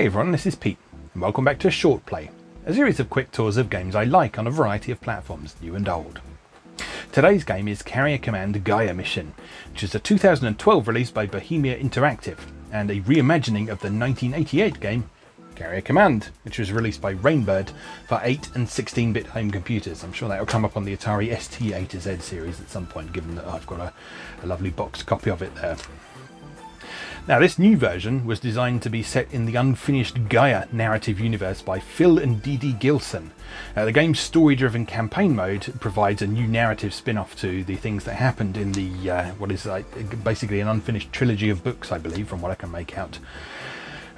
Hey everyone, this is Pete, and welcome back to Short Play, a series of quick tours of games I like on a variety of platforms, new and old. Today's game is Carrier Command Gaea Mission, which is a 2012 release by Bohemia Interactive, and a reimagining of the 1988 game Carrier Command, which was released by Rainbird for 8 and 16-bit home computers. I'm sure that will come up on the Atari ST A to Z series at some point, given that I've got a lovely boxed copy of it there. Now, this new version was designed to be set in the unfinished Gaea narrative universe by Phil and Dee Dee Gilson. The game's story-driven campaign mode provides a new narrative spin-off to the things that happened in the what is basically an unfinished trilogy of books, I believe, from what I can make out.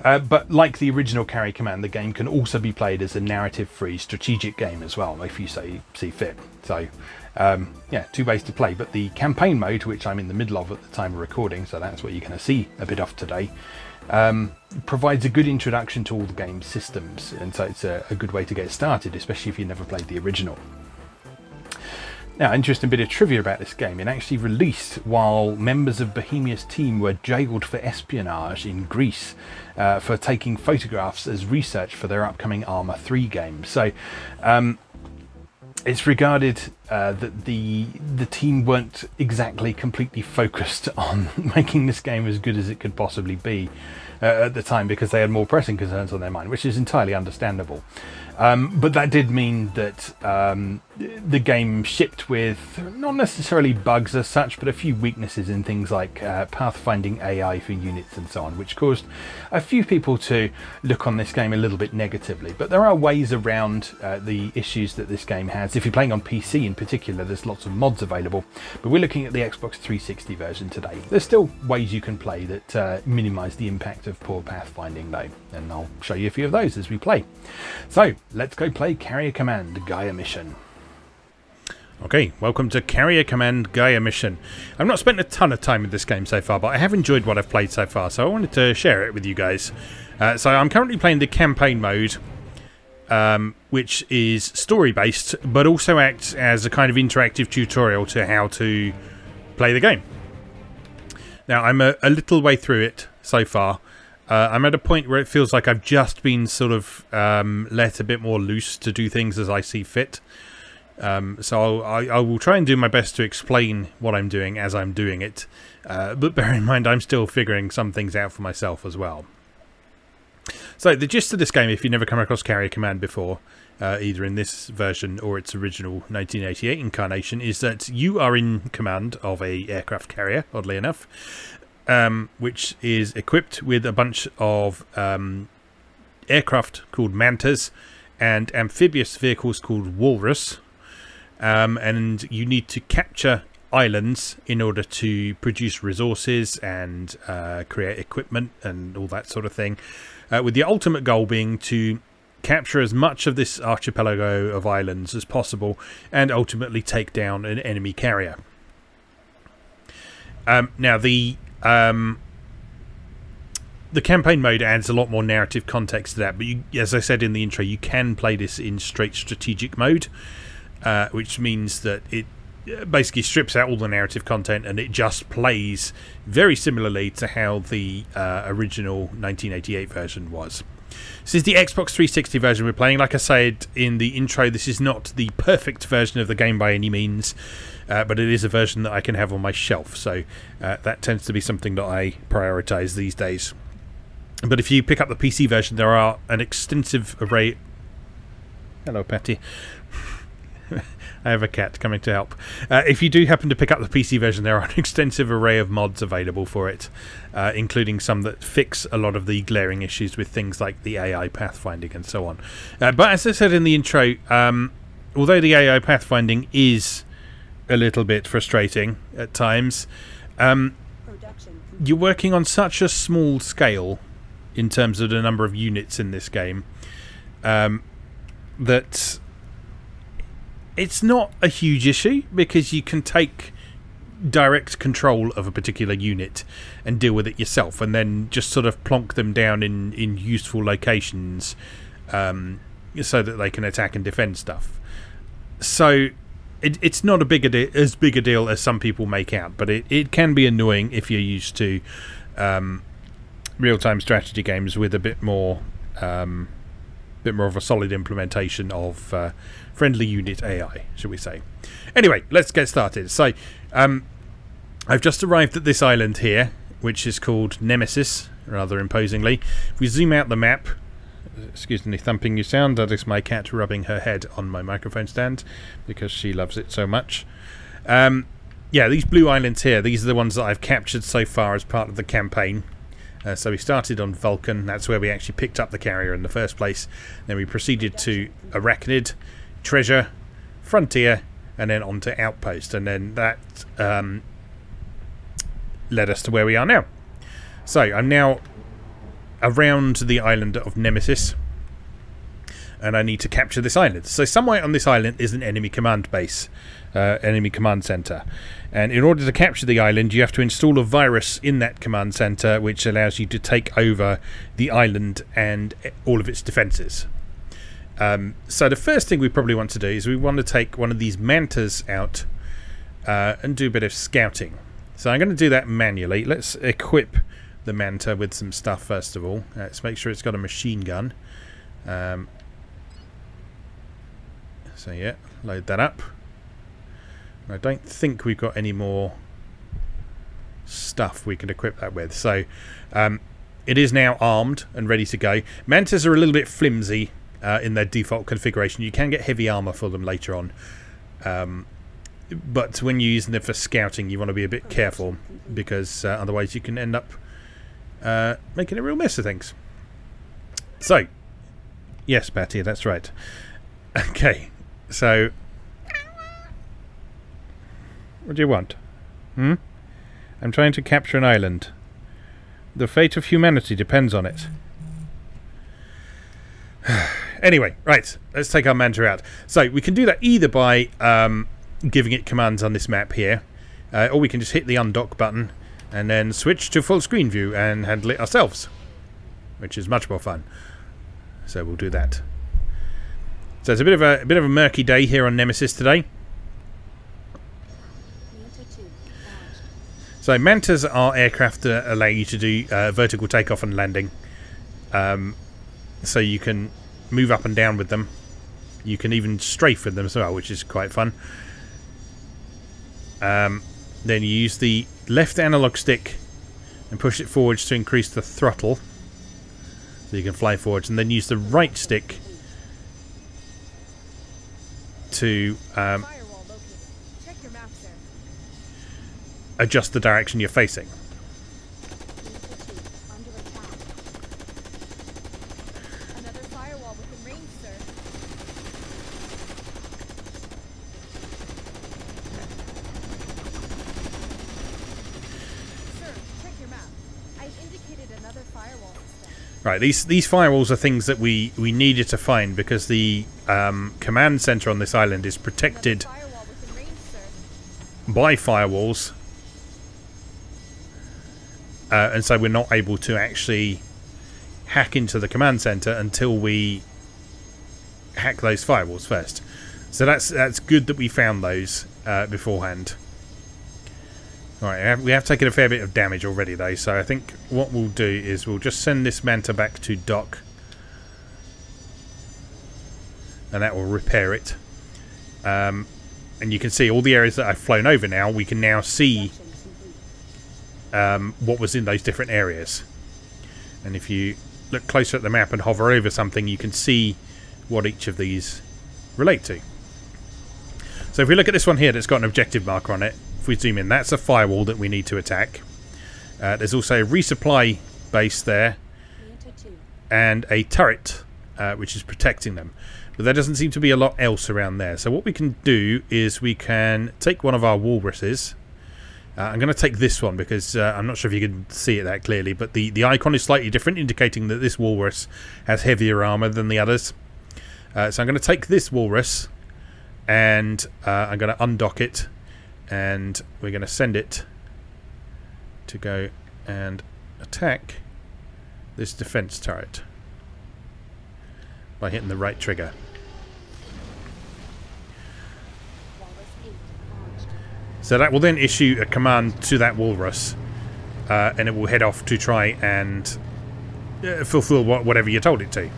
But like the original Carrier Command, the game can also be played as a narrative-free strategic game as well, if you see fit. So, yeah, two ways to play. But the campaign mode, which I'm in the middle of at the time of recording, so that's what you're going to see a bit of today, provides a good introduction to all the game's systems, and so it's a good way to get started, especially if you never played the original. Now, interesting bit of trivia about this game: it actually released while members of Bohemia's team were jailed for espionage in Greece for taking photographs as research for their upcoming Arma 3 game. So it's regarded that the team weren't exactly completely focused on making this game as good as it could possibly be at the time, because they had more pressing concerns on their mind, which is entirely understandable. But that did mean that the game shipped with not necessarily bugs as such, but a few weaknesses in things like pathfinding AI for units and so on, which caused a few people to look on this game a little bit negatively. But there are ways around the issues that this game has. If you're playing on PC in particular, there's lots of mods available, but we're looking at the Xbox 360 version today. There's still ways you can play that minimize the impact of poor pathfinding though, and I'll show you a few of those as we play. So let's go play Carrier Command Gaea Mission. Okay, welcome to Carrier Command Gaea Mission. I've not spent a ton of time with this game so far, but I have enjoyed what I've played so far, so I wanted to share it with you guys. So I'm currently playing the campaign mode, which is story-based, but also acts as a kind of interactive tutorial to how to play the game. Now, I'm a little way through it so far. I'm at a point where it feels like I've just been sort of let a bit more loose to do things as I see fit. So I will try and do my best to explain what I'm doing as I'm doing it. But bear in mind, I'm still figuring some things out for myself as well. So the gist of this game, if you've never come across Carrier Command before, either in this version or its original 1988 incarnation, is that you are in command of a aircraft carrier, oddly enough, which is equipped with a bunch of aircraft called Mantas and amphibious vehicles called Walrus, and you need to capture islands in order to produce resources and create equipment and all that sort of thing, with the ultimate goal being to capture as much of this archipelago of islands as possible and ultimately take down an enemy carrier. Now the campaign mode adds a lot more narrative context to that, but you, as I said in the intro, you can play this in straight strategic mode, which means that it basically strips out all the narrative content and it just plays very similarly to how the original 1988 version was. This is the Xbox 360 version we're playing. Like I said in the intro, this is not the perfect version of the game by any means, but it is a version that I can have on my shelf, so that tends to be something that I prioritize these days. But if you pick up the PC version, there are an extensive array... Hello, Patty. I have a cat coming to help. If you do happen to pick up the PC version, there are an extensive array of mods available for it, including some that fix a lot of the glaring issues with things like the AI pathfinding and so on. But as I said in the intro, although the AI pathfinding is a little bit frustrating at times, you're working on such a small scale in terms of the number of units in this game that it's not a huge issue, because you can take direct control of a particular unit and deal with it yourself, and then just sort of plonk them down in useful locations so that they can attack and defend stuff. So it's not as big a deal as some people make out, but it can be annoying if you're used to real-time strategy games with a bit more bit more of a solid implementation of friendly unit AI, should we say. Anyway, let's get started. So I've just arrived at this island here, which is called Nemesis, rather imposingly. If we zoom out the map, excuse me thumping you sound, that is my cat rubbing her head on my microphone stand because she loves it so much. Yeah, these blue islands here, these are the ones that I've captured so far as part of the campaign. So we started on Vulcan, that's where we actually picked up the carrier in the first place. Then we proceeded to Arachnid, Treasure, Frontier, and then on to Outpost. And then that led us to where we are now. So I'm now around the island of Nemesis, and I need to capture this island. So somewhere on this island is an enemy command base, enemy command center, and in order to capture the island you have to install a virus in that command center which allows you to take over the island and all of its defenses. So the first thing we probably want to do is we want to take one of these mantas out and do a bit of scouting. So I'm going to do that manually. Let's equip the manta with some stuff first of all. Let's make sure it's got a machine gun. So yeah, load that up. I don't think we've got any more stuff we can equip that with. So it is now armed and ready to go. Mantas are a little bit flimsy in their default configuration. You can get heavy armor for them later on. But when you're using them for scouting, you want to be a bit careful because otherwise you can end up making a real mess of things. So, yes, Patty, that's right. Okay, so what do you want? I'm trying to capture an island. The fate of humanity depends on it. Anyway, right, let's take our manta out. So we can do that either by giving it commands on this map here, or we can just hit the undock button and then switch to full screen view and handle it ourselves, which is much more fun. So we'll do that. So it's a bit of a murky day here on Nemesis today. So mantas are aircraft that allow you to do vertical takeoff and landing. So you can move up and down with them. You can even strafe with them as well, which is quite fun. Then you use the left analog stick and push it forwards to increase the throttle, so you can fly forwards, and then use the right stick to adjust the direction you're facing. Right, these firewalls are things that we needed to find because the command center on this island is protected by firewalls, and so we're not able to actually hack into the command center until we hack those firewalls first. So that's good that we found those beforehand. Alright, we have taken a fair bit of damage already though, so I think what we'll do is we'll just send this manta back to dock, and that will repair it. And you can see all the areas that I've flown over now, we can now see what was in those different areas. And if you look closer at the map and hover over something, you can see what each of these relate to. So if we look at this one here that's got an objective marker on it, if we zoom in, that's a firewall that we need to attack. There's also a resupply base there and a turret which is protecting them. But there doesn't seem to be a lot else around there. So what we can do is we can take one of our walruses. I'm going to take this one because I'm not sure if you can see it that clearly, but the icon is slightly different, indicating that this walrus has heavier armor than the others. So I'm going to take this walrus and I'm going to undock it, and we're going to send it to go and attack this defense turret by hitting the right trigger. So that will then issue a command to that walrus, and it will head off to try and fulfill whatever you told it to.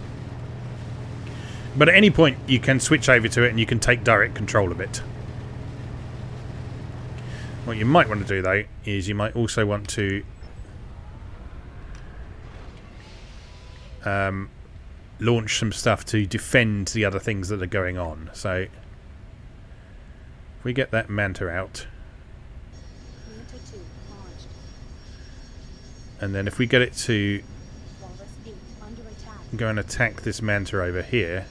But at any point, you can switch over to it and you can take direct control of it. What you might want to do, though, is you might also want to launch some stuff to defend the other things that are going on. So, if we get that Manta out, and then if we get it to go and attack this Manta over here.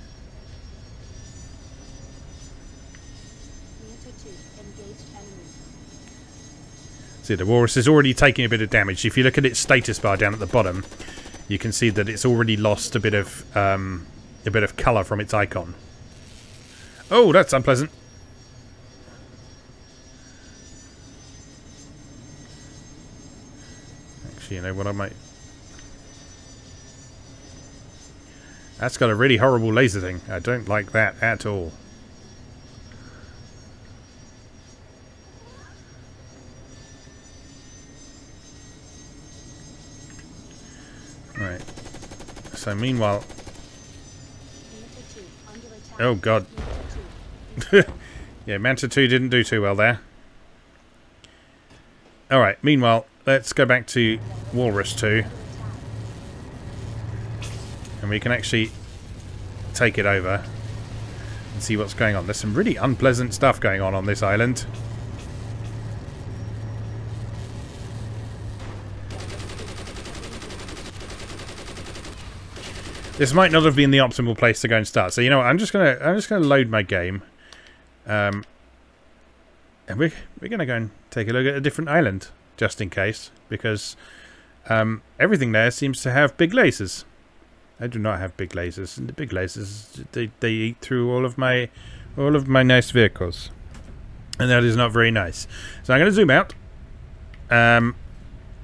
See, the Walrus is already taking a bit of damage. If you look at its status bar down at the bottom, you can see that it's already lost a bit of colour from its icon. Oh, that's unpleasant. Actually, you know what I might... That's got a really horrible laser thing. I don't like that at all. Right. So meanwhile... Oh god. Yeah, Manta 2 didn't do too well there. Alright, meanwhile, let's go back to Walrus 2. And we can actually take it over and see what's going on. There's some really unpleasant stuff going on this island. This might not have been the optimal place to go and start. So you know what? I'm just gonna load my game, and we're gonna go and take a look at a different island just in case, because everything there seems to have big lasers. I do not have big lasers, and the big lasers they eat through all of my nice vehicles, and that is not very nice. So I'm going to zoom out, and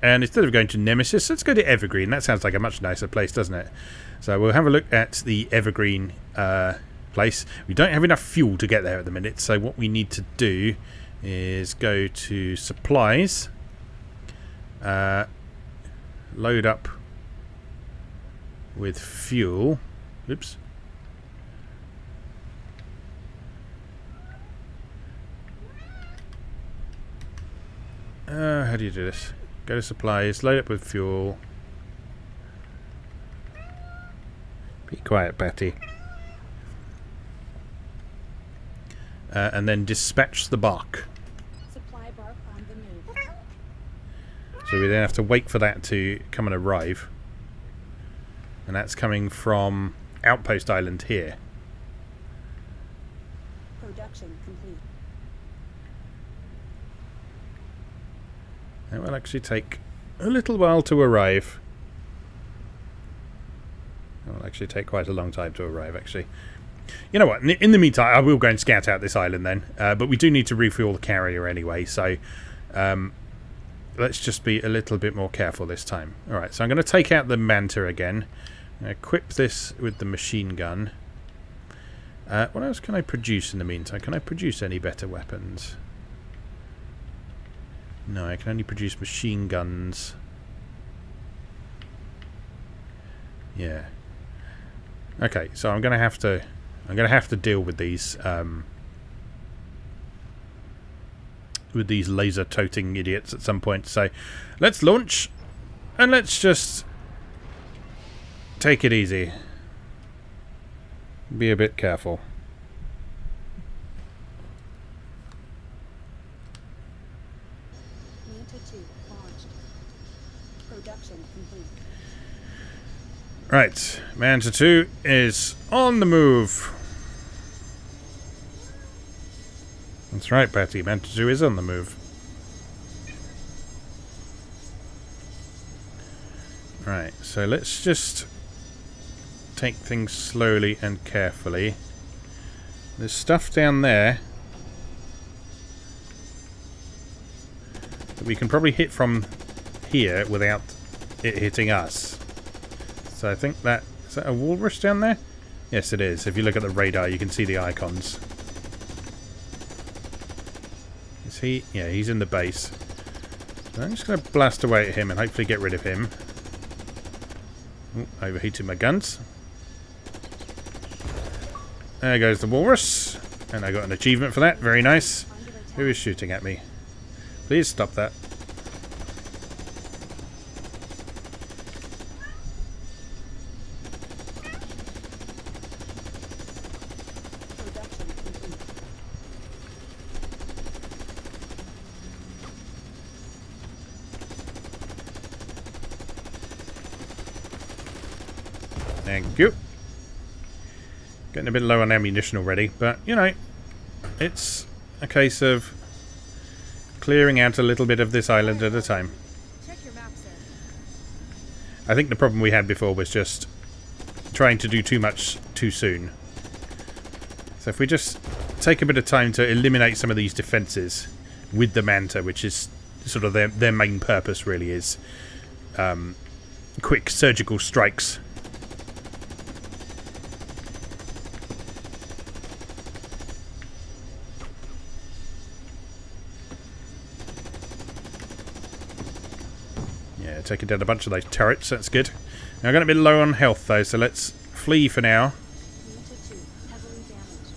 instead of going to Nemesis, let's go to Evergreen. That sounds like a much nicer place, doesn't it? So we'll have a look at the Evergreen place. We don't have enough fuel to get there at the minute, so what we need to do is go to supplies, load up with fuel. Oops. How do you do this? Go to supplies, load up with fuel. Be quiet, Patty. And then dispatch the bark. Supply bark on the move. So we then have to wait for that to come and arrive. And that's coming from Outpost Island here. Production complete. That will actually take a little while to arrive. It will actually take quite a long time to arrive, actually. You know what? In the meantime, I will go and scout out this island then. But we do need to refuel the carrier anyway, so let's just be a little bit more careful this time. Alright, so I'm going to take out the Manta again. Equip this with the machine gun. What else can I produce in the meantime? Can I produce any better weapons? No, I can only produce machine guns. Yeah. Okay, so I'm gonna have to deal with these laser toting idiots at some point. So let's launch and let's just take it easy. Be a bit careful. Manta 2 launched. Production complete. Right, Manta 2 is on the move. That's right, Patty. Manta 2 is on the move. Right, so let's just take things slowly and carefully. There's stuff down there that we can probably hit from here without it hitting us. So I think that... Is that a walrus down there? Yes, it is. If you look at the radar, you can see the icons. Is he? Yeah, he's in the base. So I'm just going to blast away at him and hopefully get rid of him. Ooh, overheating my guns. There goes the walrus. And I got an achievement for that. Very nice. Who is shooting at me? Please stop that. Production complete. Thank you. Getting a bit low on ammunition already, but, you know, it's a case of clearing out a little bit of this island at a time. Check your map, sir. I think the problem we had before was just trying to do too much too soon. So if we just take a bit of time to eliminate some of these defences with the Manta, which is sort of their main purpose really is quick surgical strikes. Yeah, taking down a bunch of those turrets, that's good. Now I'm going to be low on health though, so let's flee for now. Manta 2 heavily damaged.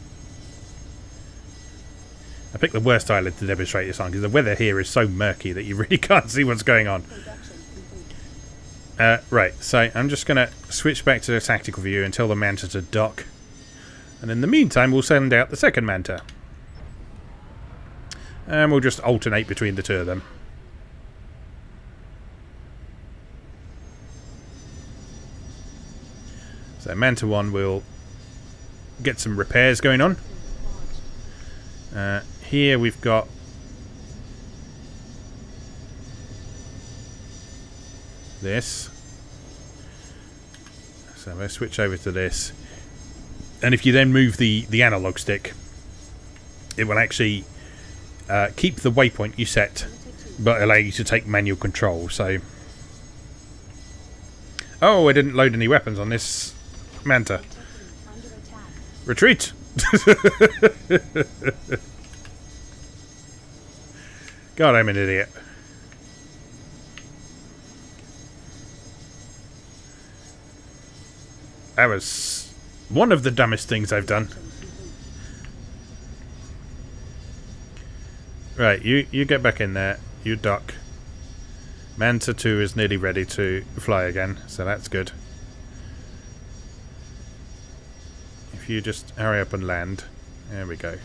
I picked the worst island to demonstrate this on because the weather here is so murky that you really can't see what's going on. Production complete. Right, so I'm just going to switch back to the tactical view and tell the Manta to dock. And in the meantime, we'll send out the second Manta. And we'll just alternate between the two of them. So Manta 1 will get some repairs going on. Here we've got this. So I'm going to switch over to this. And if you then move the analog stick, it will actually keep the waypoint you set, but allow you to take manual control. So, oh, I didn't load any weapons on this Manta. Under attack. Retreat! God, I'm an idiot. That was one of the dumbest things I've done. Right, you get back in there. You dock. Manta 2 is nearly ready to fly again, so that's good. If you just hurry up and land. There we go.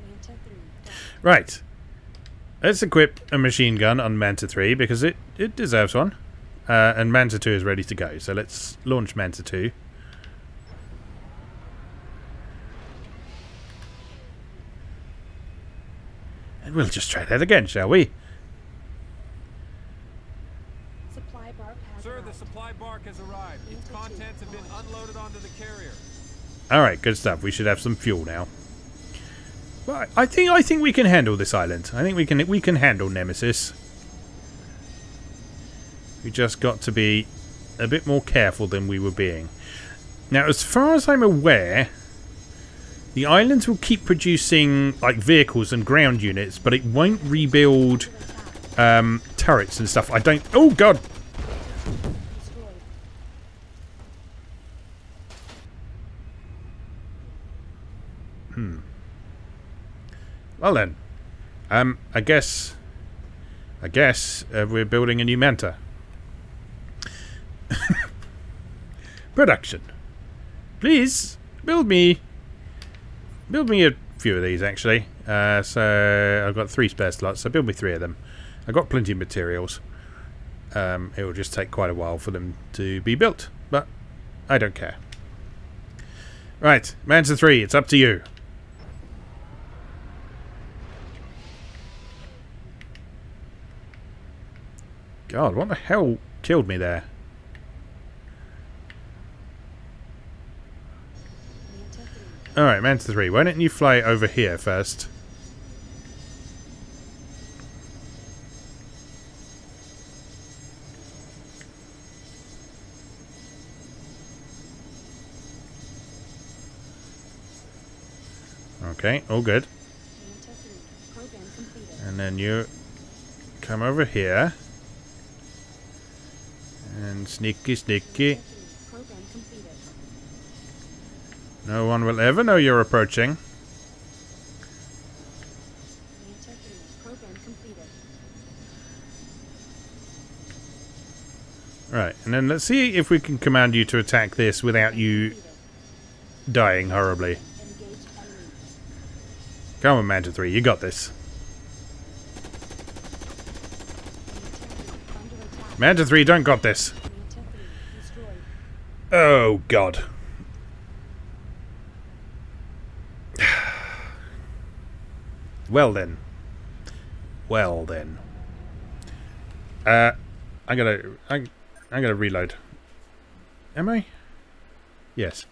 Manta 3 down. Right. Let's equip a machine gun on Manta 3 because it deserves one. And Manta 2 is ready to go. So let's launch Manta 2. And we'll just try that again, shall we? Supply bark has Sir, the arrived. supply bark has arrived. Its contents have been unloaded onto the carrier. Alright, good stuff. We should have some fuel now. Well, I think we can handle this island. I think we can handle Nemesis. We just got to be a bit more careful than we were being. Now, as far as I'm aware, the islands will keep producing like vehicles and ground units, but it won't rebuild turrets and stuff. I don't... Oh, God! Destroyed. Well then, I guess we're building a new Manta. Production. Please build me a few of these actually. So I've got 3 spare slots, so build me 3 of them. I've got plenty of materials. It will just take quite a while for them to be built, but I don't care. Right, Manta 3, it's up to you. God, what the hell killed me there? Manta 3. Alright, Manta 3, why don't you fly over here first? Okay, all good. Manta 3. Program completed. And then you come over here. And sneaky, sneaky. Manta 3. Program completed. No one will ever know you're approaching. Manta 3. Program completed. Right, and then let's see if we can command you to attack this without you Completed. dying horribly. Engaged enemy. Come on, Manta 3, you got this. Manta 3. Under attack. Manta 3, don't got this. Manta 3. Destroyed. Oh, God. Well then. Well then. I'm gonna reload. Am I? Yes.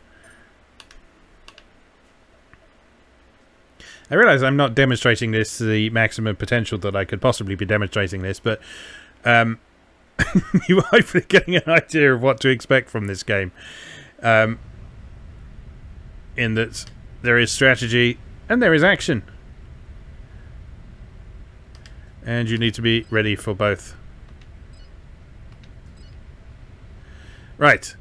I realise I'm not demonstrating this to the maximum potential that I could possibly be demonstrating this, but you are hopefully getting an idea of what to expect from this game. In that there is strategy and there is action. And you need to be ready for both. Right.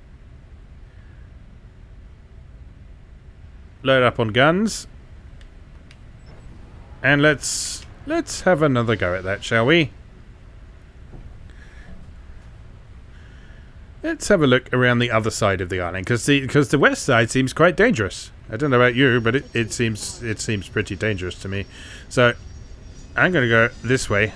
Load up on guns. And let's have another go at that, shall we? Let's have a look around the other side of the island, because the west side seems quite dangerous. I don't know about you, but it seems pretty dangerous to me. So I'm going to go this way.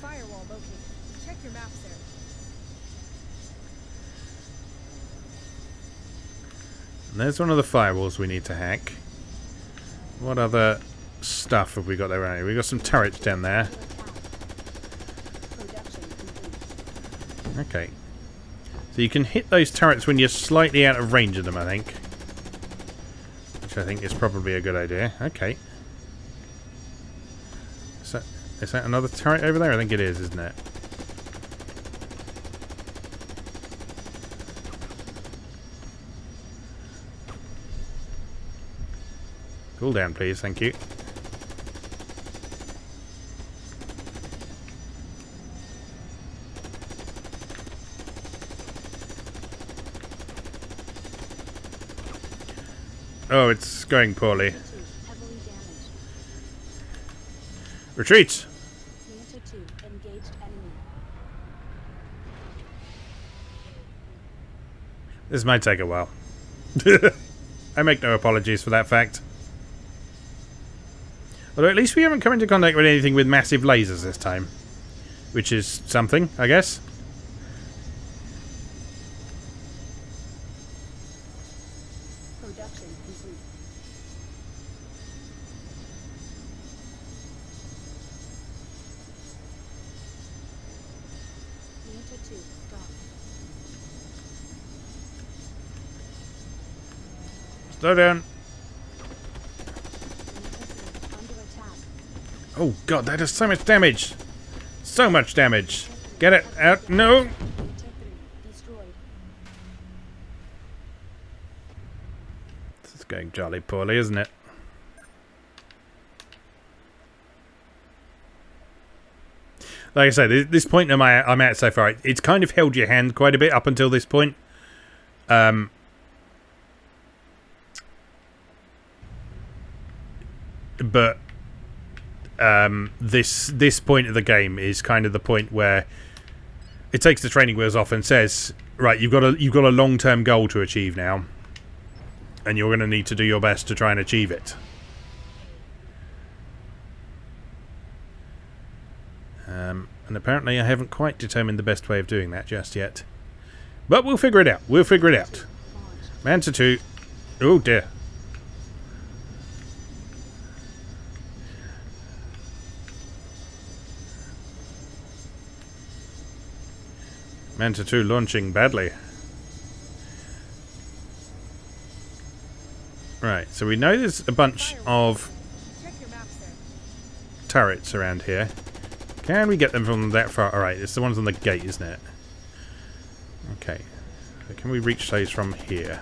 Firewall located. Check your maps there. And there's one of the firewalls we need to hack. What other stuff have we got around here? We've got some turrets down there. Production complete. Okay. So you can hit those turrets when you're slightly out of range of them, I think. Which I think is probably a good idea. Okay. Is that another turret over there? I think it is, isn't it? Cool down, please. Thank you. Oh, it's going poorly. Manta 2. Heavily damaged. Retreat! Manta 2. Engaged enemy. This might take a while. I make no apologies for that fact. Although at least we haven't come into contact with anything with massive lasers this time. Which is something, I guess. Production complete. Manta 2. Dock. Slow down. Manta 3. Under attack. Oh god, that does so much damage. So much damage. Get it out. No. Manta 3. Destroyed. This is going jolly poorly, isn't it? Like I said, this point I'm at so far, it's kind of held your hand quite a bit up until this point. But this point of the game is kind of the point where it takes the training wheels off and says, right, you've got a long-term goal to achieve now, and you're going to need to do your best to try and achieve it. And apparently I haven't quite determined the best way of doing that just yet. But we'll figure it out. We'll figure it out. Launched. Manta 2. Oh dear. Manta 2 launching badly. Right, so we know there's a bunch of Check your maps there. turrets around here. Can we get them from that far? Alright, it's the ones on the gate, isn't it? Okay. So can we reach those from here?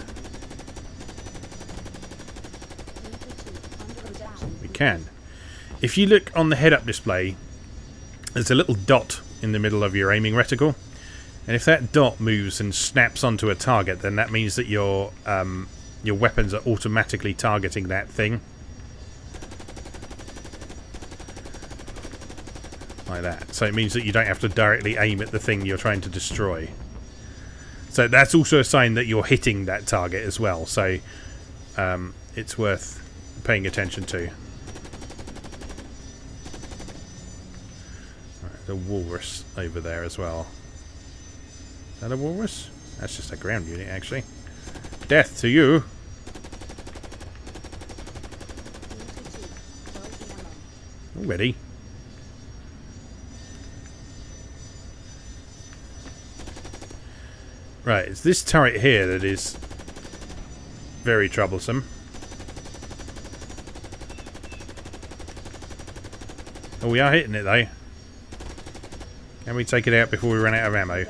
We can. If you look on the head-up display, there's a little dot in the middle of your aiming reticle. And if that dot moves and snaps onto a target, then that means that your weapons are automatically targeting that thing. Like that. So it means that you don't have to directly aim at the thing you're trying to destroy. So that's also a sign that you're hitting that target as well. So it's worth paying attention to. Right, the walrus over there as well. Is that a walrus? That's just a ground unit, actually. Death to you! Already. Right, it's this turret here that is very troublesome. Oh, we are hitting it though. Can we take it out before we run out of ammo?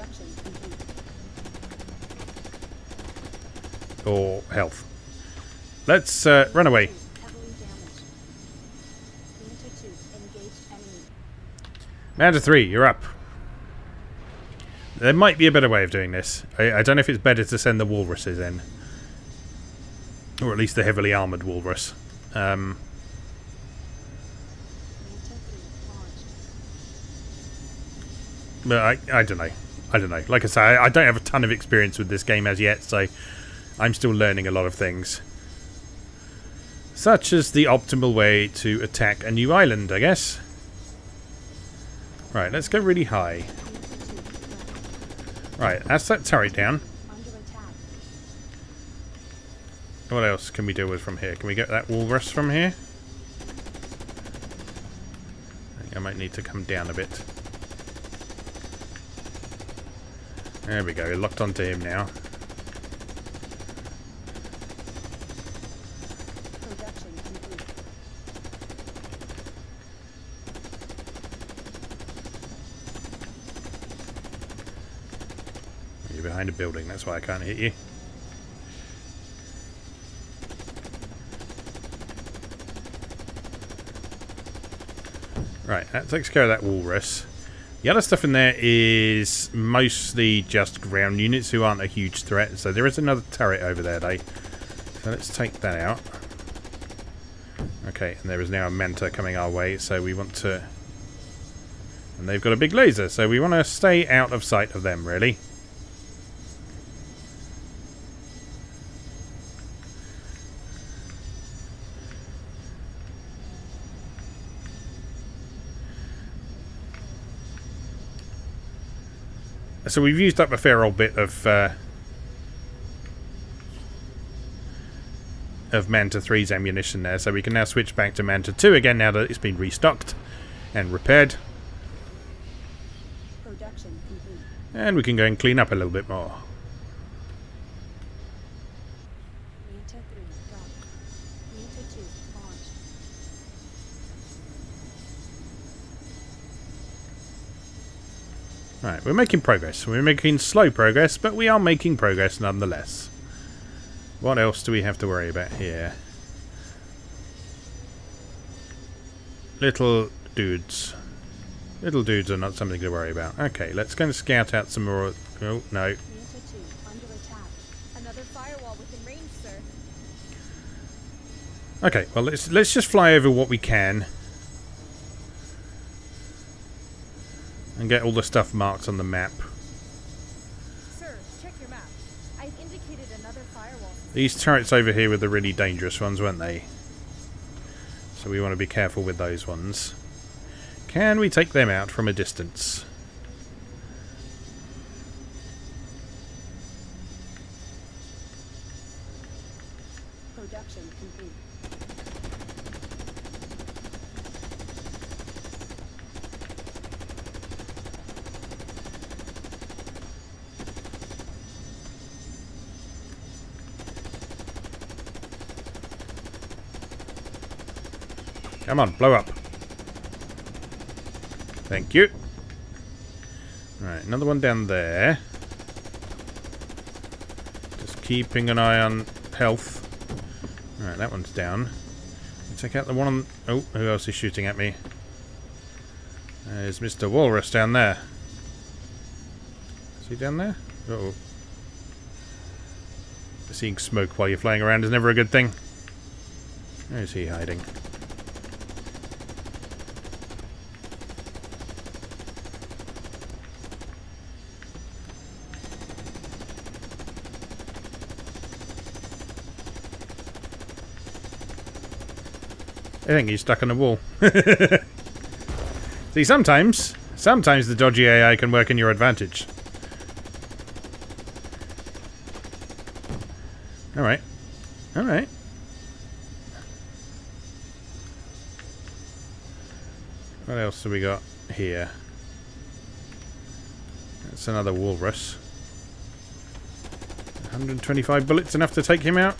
Or health. Let's run away. Manta 3, you're up. There might be a better way of doing this. I don't know if it's better to send the walruses in. Or at least the heavily armoured walrus. But I don't know. I don't know. Like I say, I don't have a ton of experience with this game as yet, so I'm still learning a lot of things. Such as the optimal way to attack a new island, I guess. Right, let's go really high. Right, that's that turret down. What else can we deal with from here? Can we get that walrus from here? I think I might need to come down a bit. There we go, we're locked onto him now. You're behind a building, that's why I can't hit you. Right, that takes care of that walrus. The other stuff in there is mostly just ground units who aren't a huge threat. So there is another turret over there though. So let's take that out. Okay, and there is now a Manta coming our way, so we want to... And they've got a big laser, so we want to stay out of sight of them, really. So we've used up a fair old bit of Manta 3's ammunition there, so we can now switch back to Manta 2 again now that it's been restocked and repaired. Production complete. And we can go and clean up a little bit more. Manta 3 docked. Manta 2 launched. Right, we're making progress. We're making slow progress, but we are making progress nonetheless. What else do we have to worry about here? Little dudes. Little dudes are not something to worry about. Okay, let's go and scout out some more... Oh, no. Manta 2 under attack. Another firewall within range, sir. Okay, well, let's just fly over what we can. And get all the stuff marked on the map. Sir, check your map. I've indicated another firewall. These turrets over here were the really dangerous ones, weren't they? So we want to be careful with those ones. Can we take them out from a distance? Production complete. Come on, blow up. Thank you. Right, another one down there. keeping an eye on health. Alright, that one's down. Take out the one on... Oh, who else is shooting at me? There's Mr. Walrus down there. Is he down there? Uh-oh. Seeing smoke while you're flying around is never a good thing. Where is he hiding? I think he's stuck on the wall. See, sometimes the dodgy AI can work in your advantage. Alright. Alright. What else have we got here? That's another walrus. 125 bullets, enough to take him out?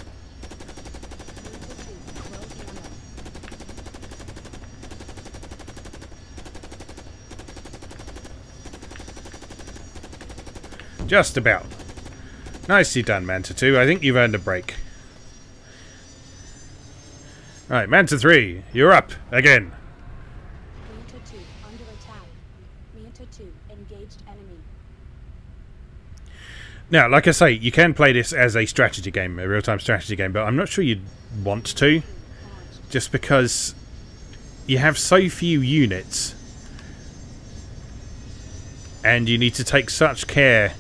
Just about. Nicely done, Manta 2. I think you've earned a break. Alright, Manta 3, you're up again. Manta 2 under attack. Manta 2 engaged enemy. Now, like I say, you can play this as a strategy game, a real-time strategy game, but I'm not sure you'd want to. Just because you have so few units. And you need to take such care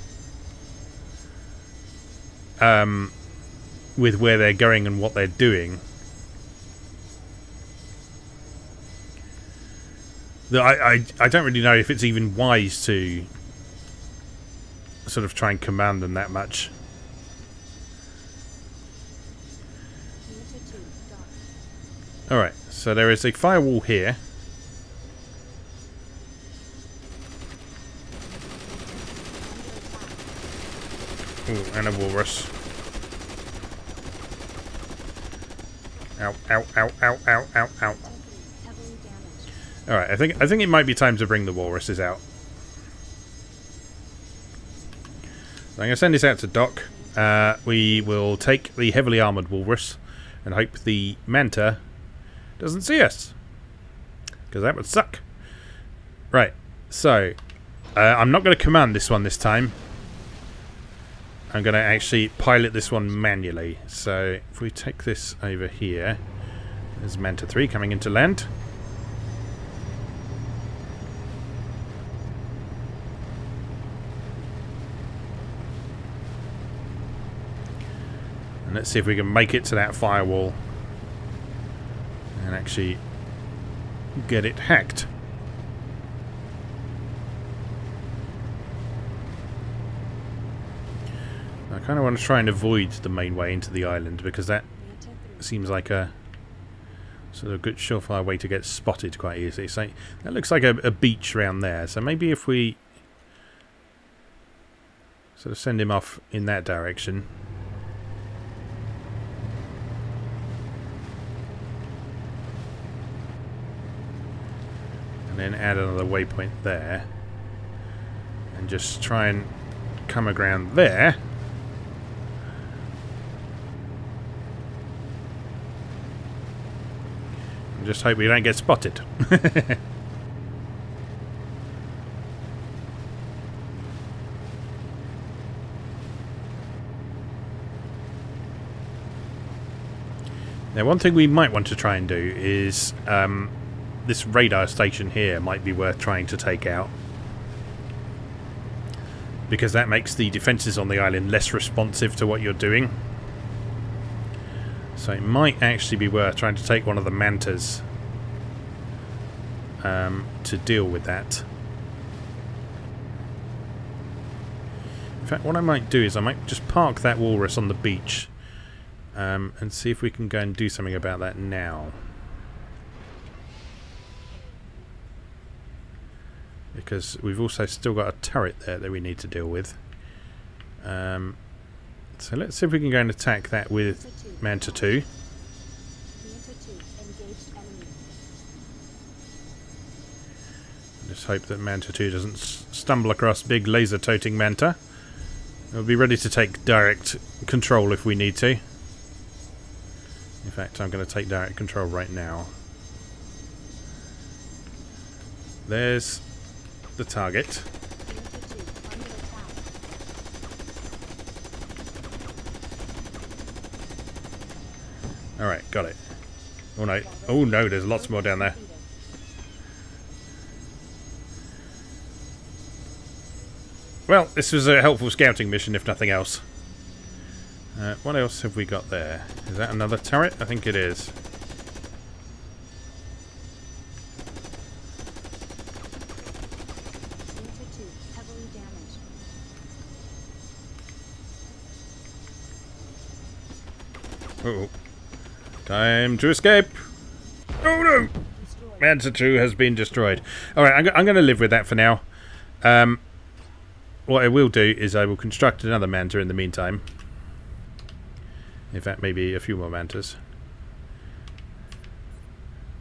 with where they're going and what they're doing. I don't really know if it's even wise to sort of try and command them that much. Alright, so there is a firewall here. Ooh, and a walrus. Ow, ow, ow, ow, ow, ow, ow. Alright, I think it might be time to bring the walruses out. So I'm going to send this out to Doc. We will take the heavily armoured walrus and hope the manta doesn't see us. Because that would suck. Right, so I'm not going to command this one this time. I'm going to actually pilot this one manually. So if we take this over here, there's Manta 3 coming into land. And let's see if we can make it to that firewall and actually get it hacked. I kind of want to try and avoid the main way into the island because that seems like a sort of good surefire way to get spotted quite easily. So that looks like a beach around there. So maybe if we sort of send him off in that direction. And then add another waypoint there. And just try and come around there. And just hope we don't get spotted. Now, one thing we might want to try and do is this radar station here might be worth trying to take out, because that makes the defences on the island less responsive to what you're doing. So it might actually be worth trying to take one of the mantas to deal with that. In fact, what I might do is I might just park that walrus on the beach and see if we can go and do something about that now. Because we've also still got a turret there that we need to deal with. So let's see if we can go and attack that with Manta 2. Manta 2 engaged enemy. Just hope that Manta 2 doesn't stumble across big laser-toting Manta. We'll be ready to take direct control if we need to. In fact, I'm going to take direct control right now. There's the target. Alright, got it. Oh no. Oh no, there's lots more down there. Well, this was a helpful scouting mission, if nothing else. What else have we got there? Is that another turret? I think it is. Heavily damaged. Uh oh. Time to escape! Oh no! Manta 2 has been destroyed. Alright, I'm going to live with that for now. What I will do is I will construct another manta in the meantime. In fact, maybe a few more mantas.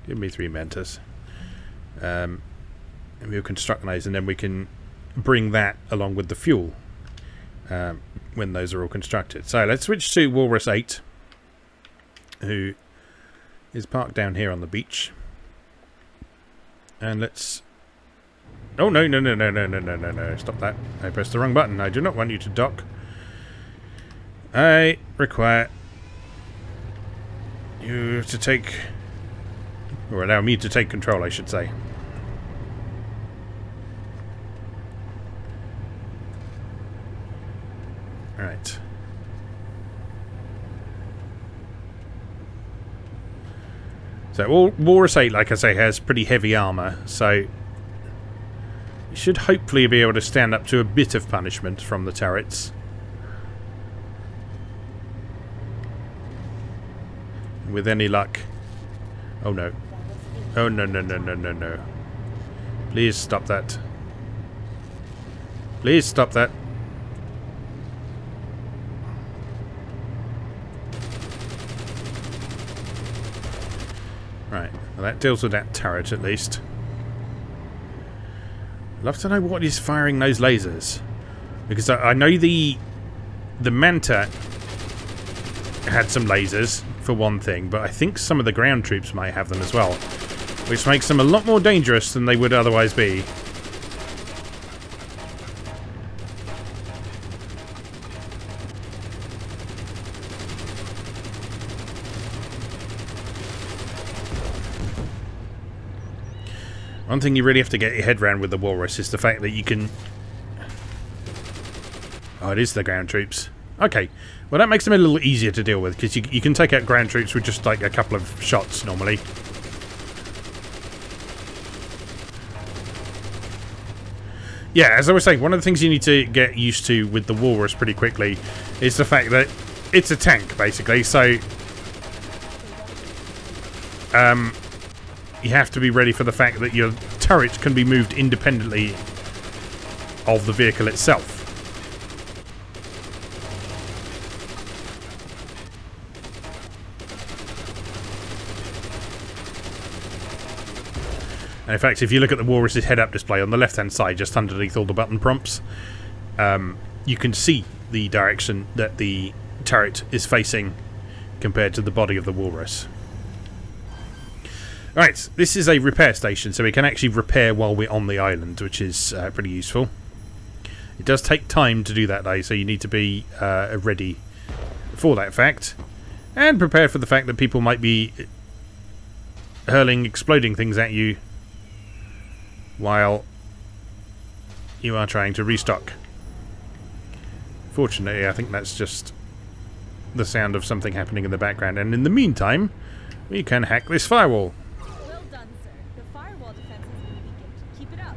Give me 3 mantas. And we'll construct those, and then we can bring that along with the fuel when those are all constructed. So let's switch to Walrus 8, who is parked down here on the beach. And let's... Oh, no, no, no, no, no, no, no, no, no. Stop that. I pressed the wrong button. I do not want you to dock. I require you to take... Or allow me to take control, I should say. Alright. So, Walrus 8, like I say, has pretty heavy armour, so... You should hopefully be able to stand up to a bit of punishment from the turrets. With any luck. Oh no. Oh no, no, no, no, no, no. Please stop that. Please stop that. Right. Well, that deals with that turret at least. I'd love to know what is firing those lasers, because I know the Manta had some lasers for one thing, but I think some of the ground troops might have them as well, which makes them a lot more dangerous than they would otherwise be. One thing you really have to get your head around with the Walrus is the fact that you can... Oh, it is the ground troops. Okay, well that makes them a little easier to deal with, because you can take out ground troops with just like a couple of shots normally. Yeah, as I was saying, one of the things you need to get used to with the Walrus pretty quickly is the fact that it's a tank, basically, so... you have to be ready for the fact that your turret can be moved independently of the vehicle itself. And in fact, if you look at the Walrus's head-up display on the left-hand side, just underneath all the button prompts, you can see the direction that the turret is facing compared to the body of the Walrus. Right, this is a repair station, so we can actually repair while we're on the island, which is pretty useful. It does take time to do that, though, so you need to be ready for that fact. And prepared for the fact that people might be hurling exploding things at you while you are trying to restock. Fortunately, I think that's just the sound of something happening in the background. And in the meantime, we can hack this firewall. Well done, sir. The firewall defense has been weakened. Keep it up.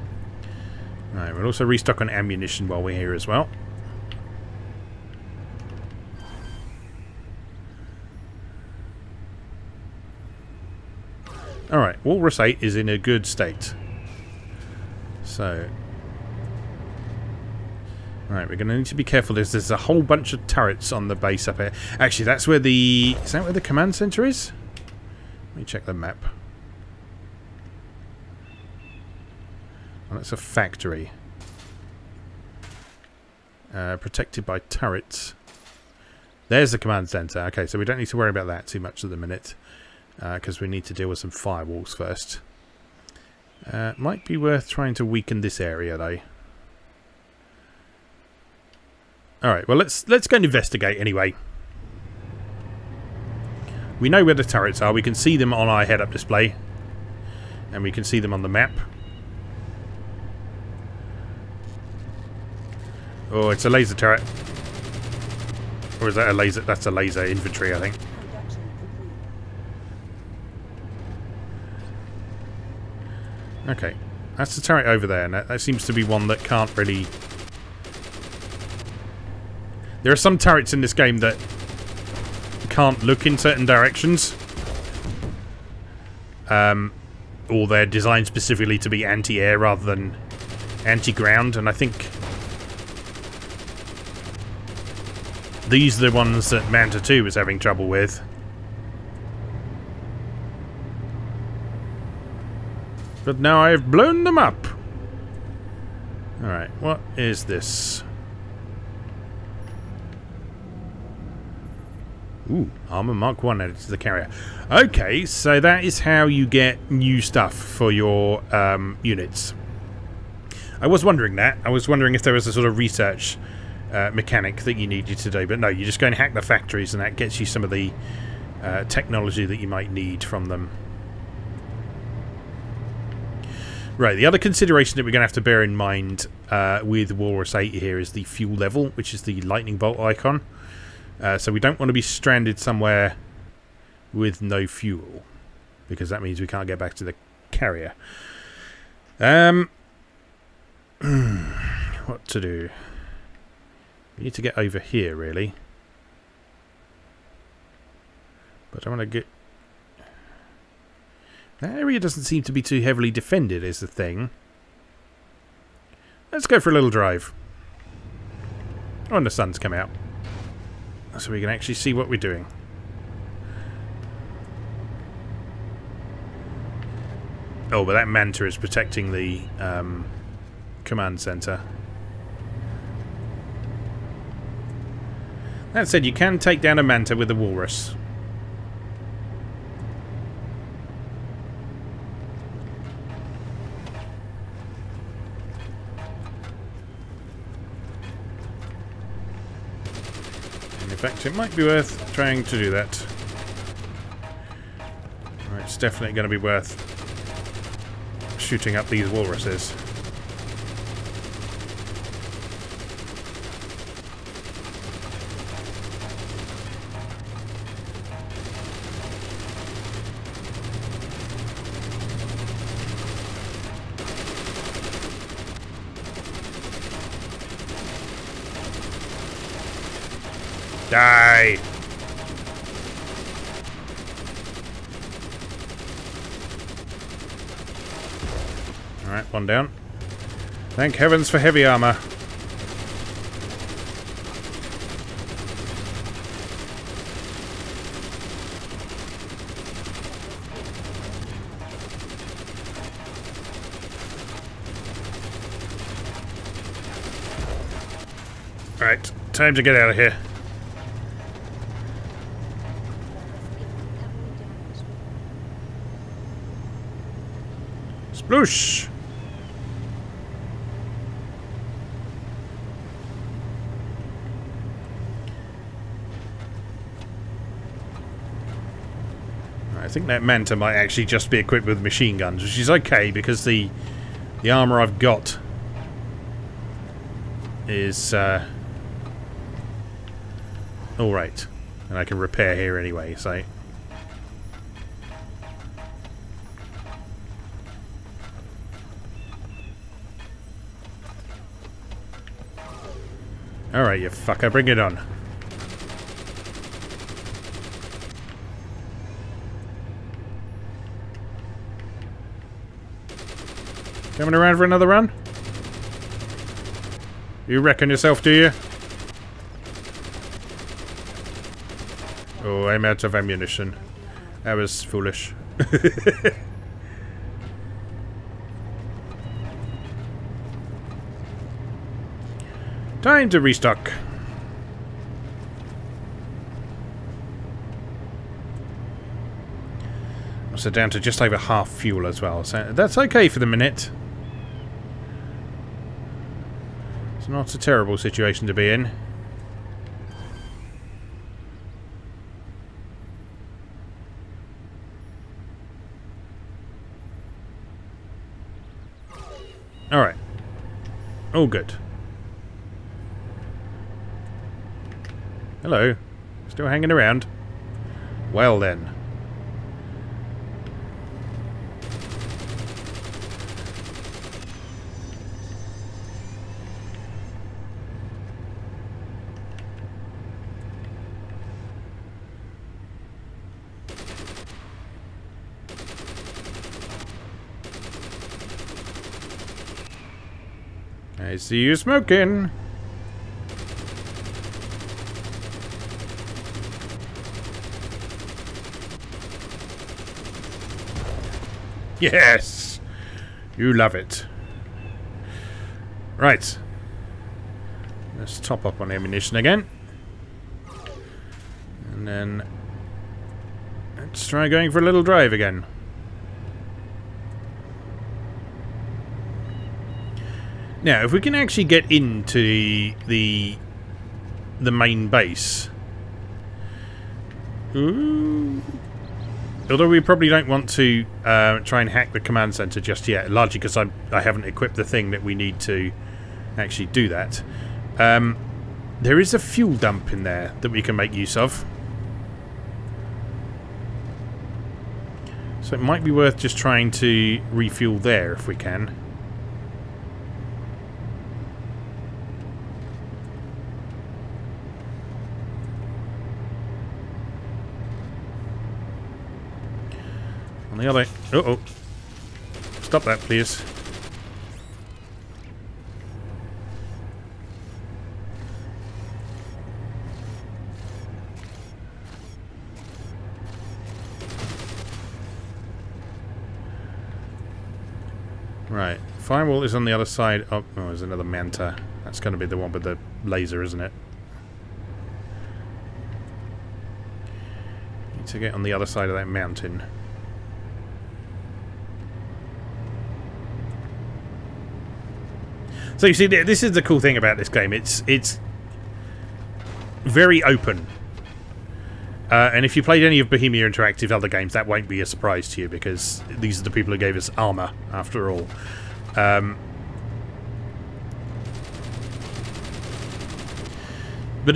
Right, we'll also restock on ammunition while we're here as well. Alright, Walrus 8 is in a good state. So... Right, we're going to need to be careful. There's a whole bunch of turrets on the base up here. Actually, that's where the... Is that where the command center is? Let me check the map. Oh, that's a factory. Protected by turrets. There's the command center. Okay, so we don't need to worry about that too much at the minute. Because we need to deal with some firewalls first. Might be worth trying to weaken this area, though. Alright, well, let's go and investigate anyway. We know where the turrets are. We can see them on our head-up display. And we can see them on the map. Oh, it's a laser turret. Or is that a laser? That's a laser infantry, I think. Okay. That's the turret over there. And that seems to be one that can't really... There are some turrets in this game that can't look in certain directions. Or they're designed specifically to be anti-air rather than anti-ground. And I think these are the ones that Manta 2 was having trouble with. But now I've blown them up. Alright, what is this? Ooh, Armor Mark 1 added to the carrier. Okay, so that is how you get new stuff for your units. I was wondering that. I was wondering if there was a sort of research mechanic that you needed to do. But no, you just go and hack the factories and that gets you some of the technology that you might need from them. Right, the other consideration that we're going to have to bear in mind with Walrus 8 here is the fuel level, which is the lightning bolt icon. So we don't want to be stranded somewhere with no fuel, because that means we can't get back to the carrier. What to do? We need to get over here, really. But I want to get... That area doesn't seem to be too heavily defended, is the thing. Let's go for a little drive. Oh, and the sun's come out. So we can actually see what we're doing. Oh, but that Manta is protecting the command center. That said, you can take down a Manta with a Walrus. In fact, it might be worth trying to do that. It's definitely going to be worth shooting up these walruses. Die! Alright, one down. Thank heavens for heavy armor. Alright, time to get out of here. Sploosh! I think that Manta might actually just be equipped with machine guns, which is okay because the armor I've got is alright. And I can repair here anyway, so... Alright, you fucker, bring it on. Coming around for another run? You reckon yourself, do you? Oh, I'm out of ammunition. That was foolish. Time to restock. So down to just over half fuel as well. So that's okay for the minute. It's not a terrible situation to be in. Alright. All good. Hello. Still hanging around? Well then. I see you smoking. Yes! You love it. Right. Let's top up on ammunition again. And then let's try going for a little drive again. Now, if we can actually get into the main base, although we probably don't want to try and hack the command center just yet, largely because I haven't equipped the thing that we need to actually do that. There is a fuel dump in there that we can make use of, so it might be worth just trying to refuel there if we can. On the other... Uh-oh. Stop that, please. Right. Firewall is on the other side. Oh, there's another Manta. That's going to be the one with the laser, isn't it? Need to get on the other side of that mountain. So you see, this is the cool thing about this game. It's very open, and if you played any of Bohemia Interactive other games, that won't be a surprise to you because these are the people who gave us Armour, after all. But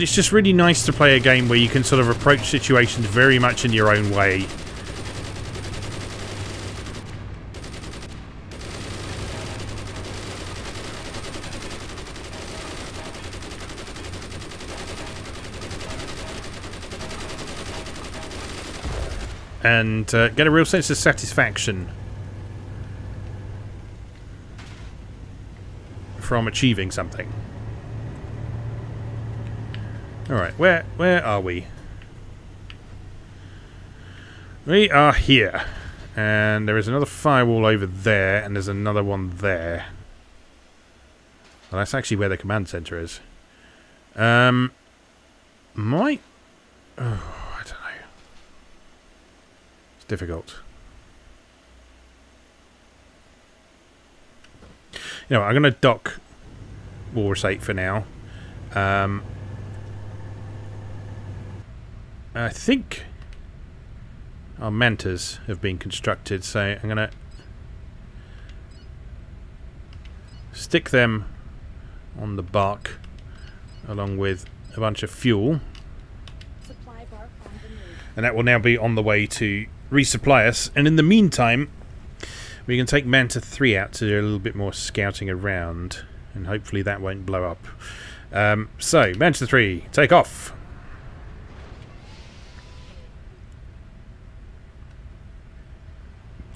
it's just really nice to play a game where you can sort of approach situations very much in your own way. And get a real sense of satisfaction from achieving something. Alright, where are we? We are here. And there is another firewall over there, and there's another one there. Well, that's actually where the command center is. Oh, I don't know. Difficult. You know, I'm going to dock Walrus 8 for now. I think our Mantas have been constructed, so I'm going to stick them on the bark along with a bunch of fuel. Supply bark on the move. And that will now be on the way to resupply us, and in the meantime we can take Manta 3 out to do a little bit more scouting around, and hopefully that won't blow up. So, Manta 3, take off!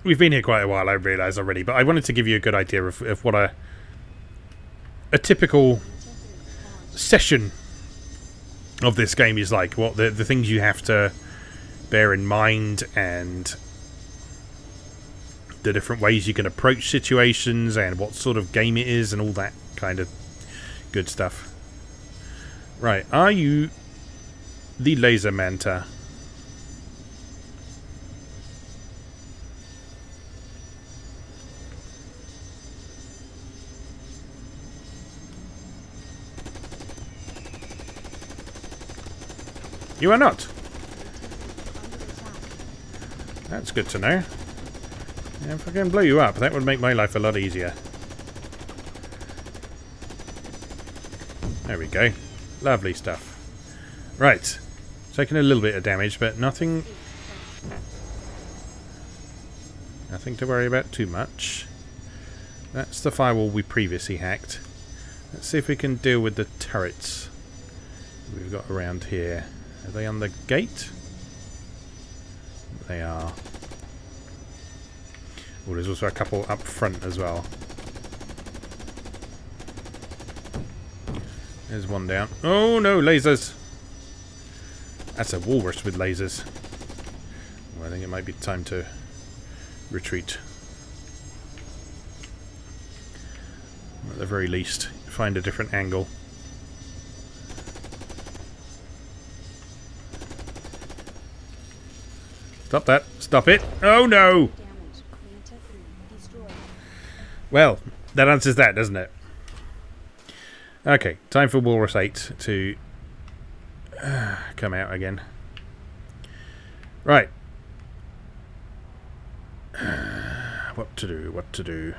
We've been here quite a while, I realise already, but I wanted to give you a good idea of what a typical session of this game is like, what the things you have to bear in mind, and the different ways you can approach situations, and what sort of game it is, and all that kind of good stuff. Right, are you the laser manta? You are not. That's good to know. If I can blow you up, that would make my life a lot easier. There we go. Lovely stuff. Right. Taking a little bit of damage, but nothing to worry about too much. That's the firewall we previously hacked. Let's see if we can deal with the turrets we've got around here. Are they on the gate? They are. Oh, there's also a couple up front as well. There's one down. Oh no, lasers! That's a walrus with lasers. Well, I think it might be time to retreat. At the very least, find a different angle. Stop that. Stop it. Oh no! Well, that answers that, doesn't it? Okay, time for Walrus 8 to come out again. Right. What to do, what to do.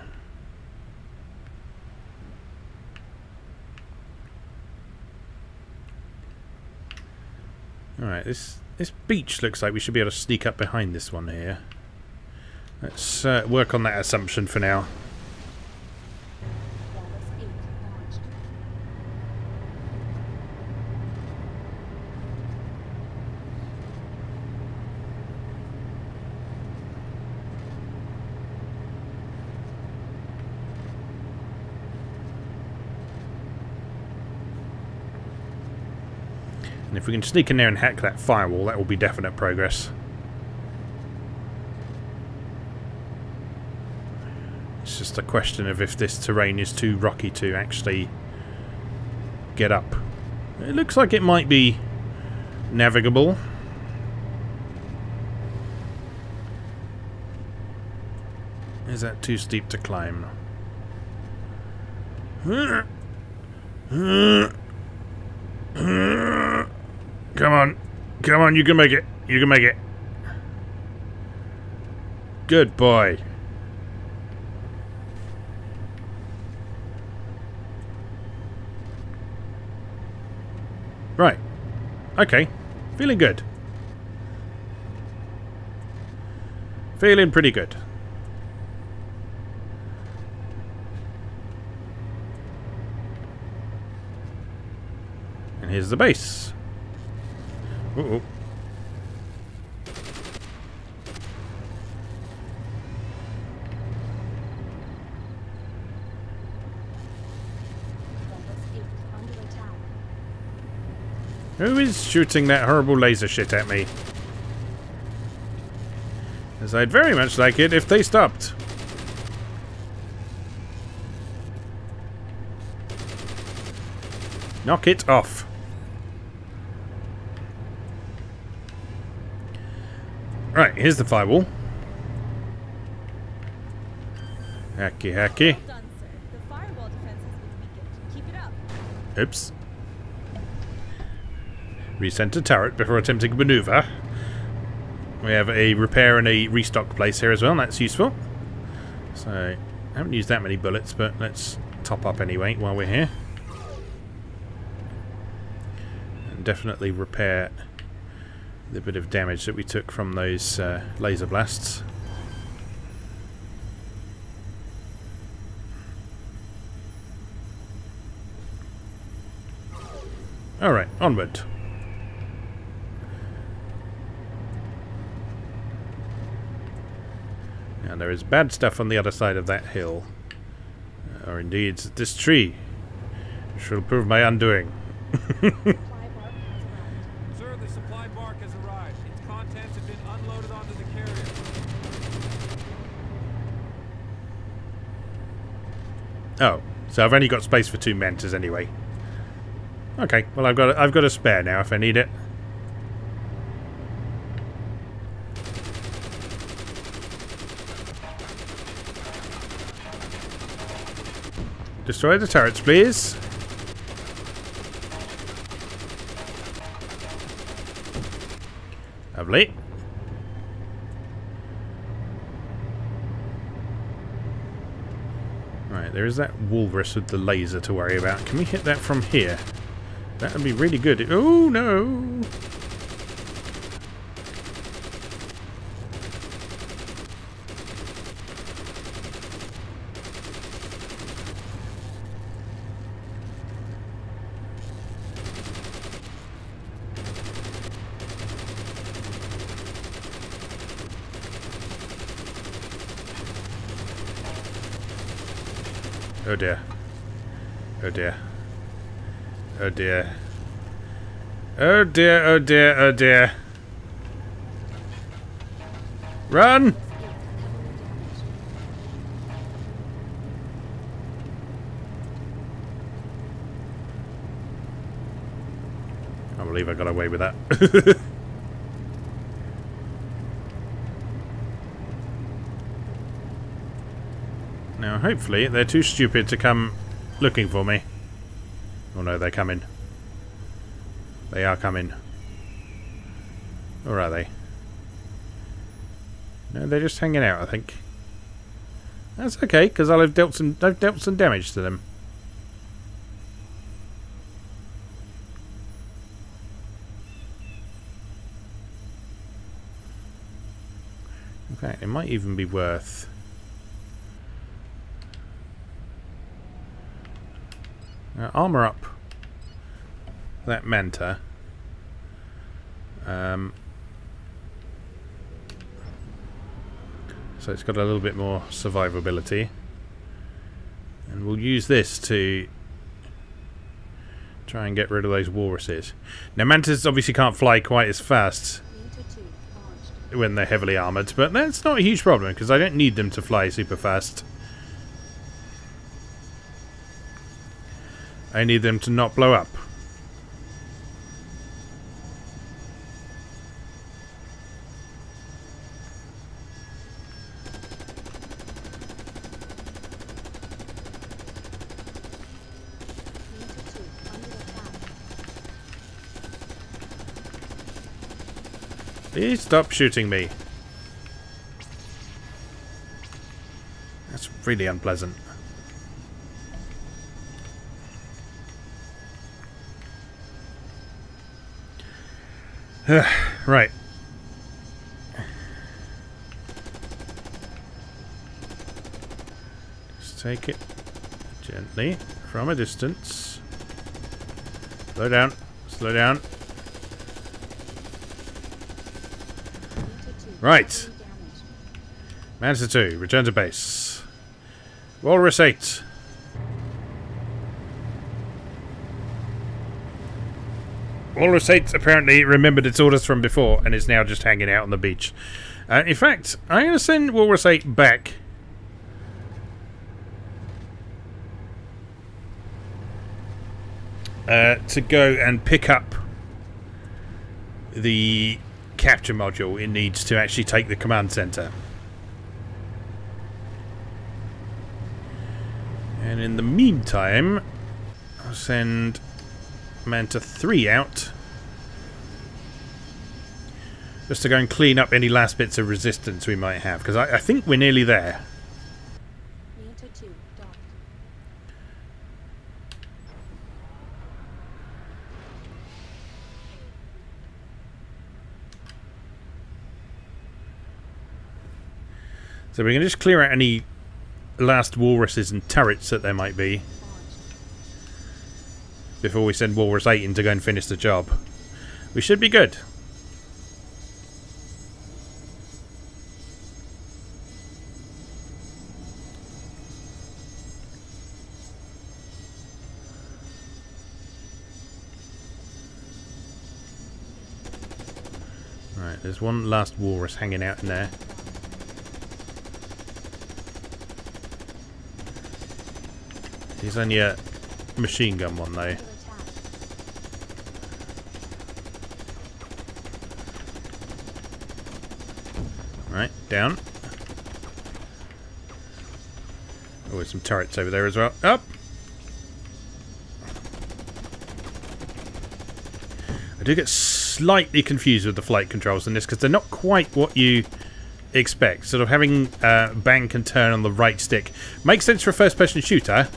Alright, this beach looks like we should be able to sneak up behind this one here. Let's work on that assumption for now. And if we can sneak in there and hack that firewall, that will be definite progress. It's just a question of if this terrain is too rocky to actually get up. It looks like it might be navigable. Is that too steep to climb? Come on. Come on, you can make it. You can make it. Good boy. Right. Okay. Feeling good. Feeling pretty good. And here's the base. Uh-oh. Who is shooting that horrible laser shit at me? As I'd very much like it if they stopped. Knock it off. Right, here's the firewall. Hacky, hacky. Well done, sir. The firewall defense has been weakened. Keep it up. Oops. Recenter turret before attempting maneuver. We have a repair and a restock place here as well. That's useful. So, I haven't used that many bullets, but let's top up anyway while we're here. And definitely repair the bit of damage that we took from those laser blasts. Alright, onward. Now there is bad stuff on the other side of that hill. Or indeed this tree. Shall prove my undoing. Sir, the supply bark has arrived. Its contents have been unloaded onto the carrier. Oh, so I've only got space for 2 mentors anyway. Okay, well I've got a spare now if I need it. Destroy the turrets, please. Lovely. Right, there is that walrus with the laser to worry about. Can we hit that from here? That would be really good. Oh no! Oh dear. Oh dear. Oh dear. Oh dear, oh dear, oh dear. Run! I believe I got away with that. Now, hopefully, they're too stupid to come looking for me. Oh no, they're coming. They are coming. Or are they? No, they're just hanging out, I think. That's okay, because I've dealt some damage to them. Okay, it might even be worth... armour up that Manta. So it's got a little bit more survivability. And we'll use this to try and get rid of those walruses. Now Mantas obviously can't fly quite as fast when they're heavily armoured, but that's not a huge problem because I don't need them to fly super fast. I need them to not blow up. Please stop shooting me. That's really unpleasant. Right. Just take it gently from a distance. Slow down. Slow down. Right. Manta 2, return to base. Walrus 8. Walrus 8 apparently remembered its orders from before and is now just hanging out on the beach. In fact, I'm going to send Walrus 8 back. To go and pick up the capture module it needs to actually take the command center. And in the meantime, I'll send Manta 3 out just to go and clean up any last bits of resistance we might have, because I think we're nearly there. Manta 2 docked. So we can just clear out any last walruses and turrets that there might be before we send Walrus 8 in to go and finish the job. We should be good. Right, there's one last walrus hanging out in there. He's only a machine gun one though. Right, down. Oh, there's some turrets over there as well. Up! I do get slightly confused with the flight controls in this because they're not quite what you expect. Sort of having bank and turn on the right stick makes sense for a first-person shooter,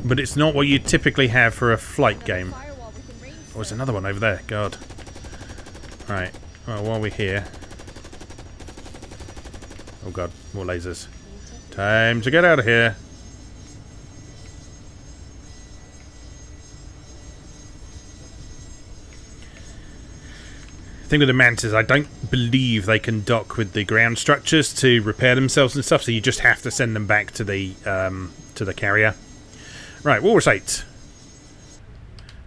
but it's not what you typically have for a flight game. Firewall within range, Oh, there's sir. another one over there. God. Right. Well, while we're here... Oh god, more lasers. Time to get out of here. The thing with the Mantas, I don't believe they can dock with the ground structures to repair themselves and stuff, so you just have to send them back to the carrier. Right, Walrus 8.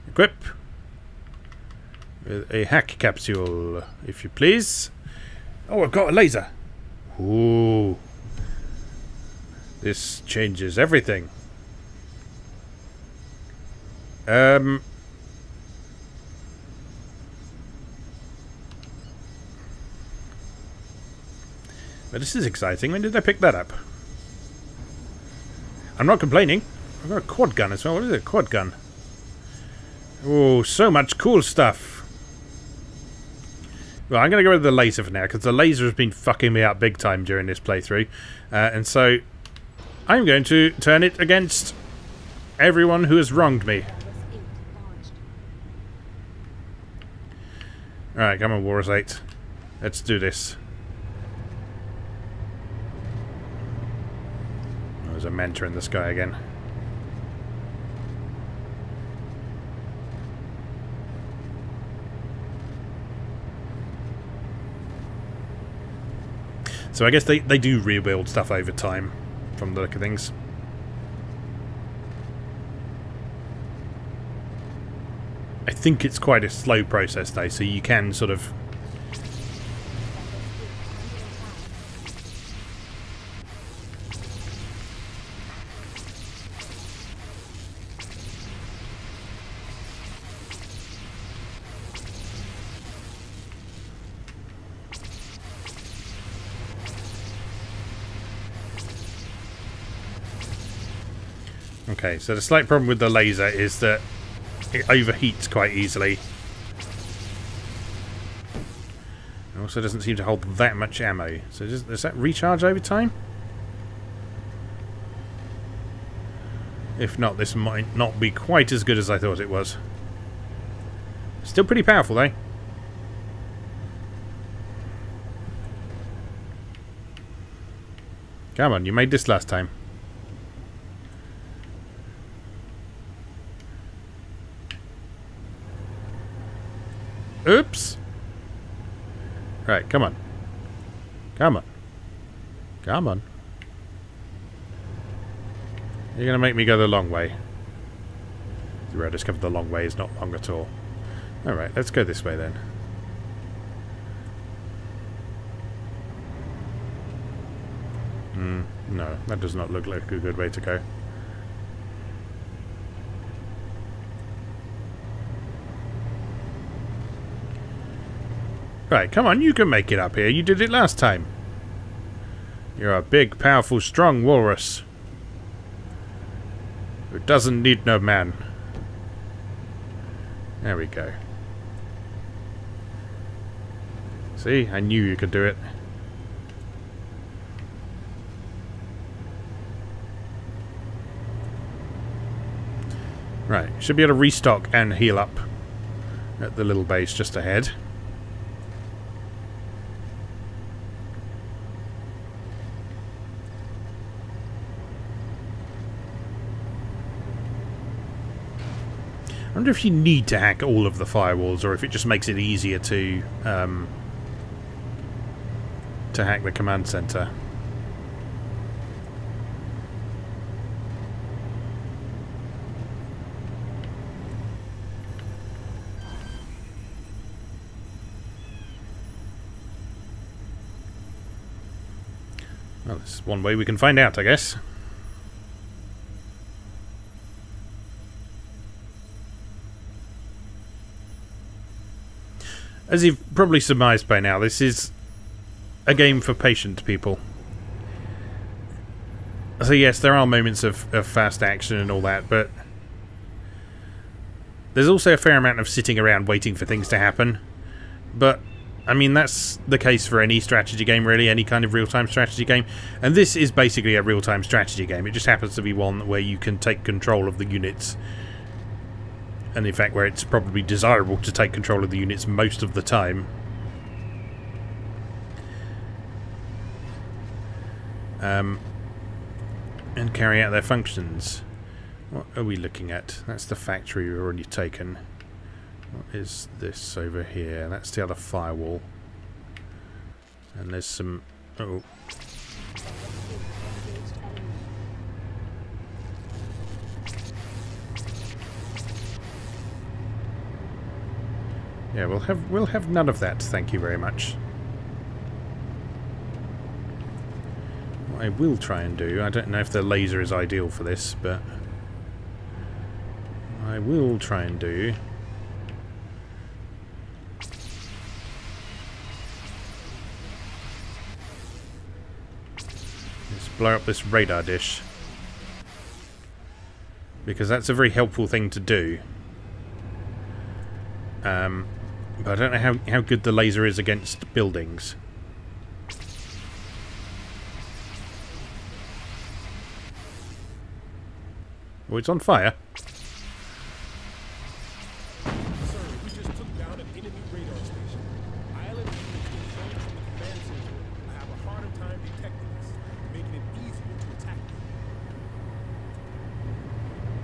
Equip. With a hack capsule, if you please. Oh, I've got a laser. Ooh. This changes everything. But this is exciting. When did I pick that up? I'm not complaining. I've got a quad gun as well. What is it? A quad gun. Oh, so much cool stuff. Well, I'm going to go with the laser for now, because the laser has been fucking me up big time during this playthrough. And so, I'm going to turn it against everyone who has wronged me. Alright, come on, Walrus 8. Let's do this. Oh, there's a mentor in the sky again. So I guess they do rebuild stuff over time, from the look of things. I think it's quite a slow process though, so you can sort of... Okay, so the slight problem with the laser is that it overheats quite easily. It also doesn't seem to hold that much ammo. So does that recharge over time? If not, this might not be quite as good as I thought it was. Still pretty powerful though. Come on, you made this last time. Oops! Right, come on. Come on. Come on. You're going to make me go the long way. I discovered the long way is not long at all. Alright, let's go this way then. No, that does not look like a good way to go. Right, come on, you can make it up here. You did it last time. You're a big, powerful, strong walrus who doesn't need no man. There we go. See, I knew you could do it. Right, should be able to restock and heal up at the little base just ahead. I wonder if you need to hack all of the firewalls, or if it just makes it easier to hack the command center. Well, this is one way we can find out, I guess. As you've probably surmised by now, this is a game for patient people. So yes, there are moments of fast action and all that, but there's also a fair amount of sitting around waiting for things to happen. But I mean, that's the case for any strategy game, really, any kind of real-time strategy game. And this is basically a real-time strategy game. It just happens to be one where you can take control of the units. And in fact, where it's probably desirable to take control of the units most of the time. And carry out their functions. What are we looking at? That's the factory we've already taken. What is this over here? That's the other firewall. And there's some... oh. Yeah, we'll have none of that, thank you very much. What I will try and do, I don't know if the laser is ideal for this, but I will try and do is blow up this radar dish, because that's a very helpful thing to do. But I don't know how good the laser is against buildings. Oh, it's on fire. Sir, we just took down an enemy radar station. Island units controlled from the command center. I have a harder time detecting this, making it easier to attack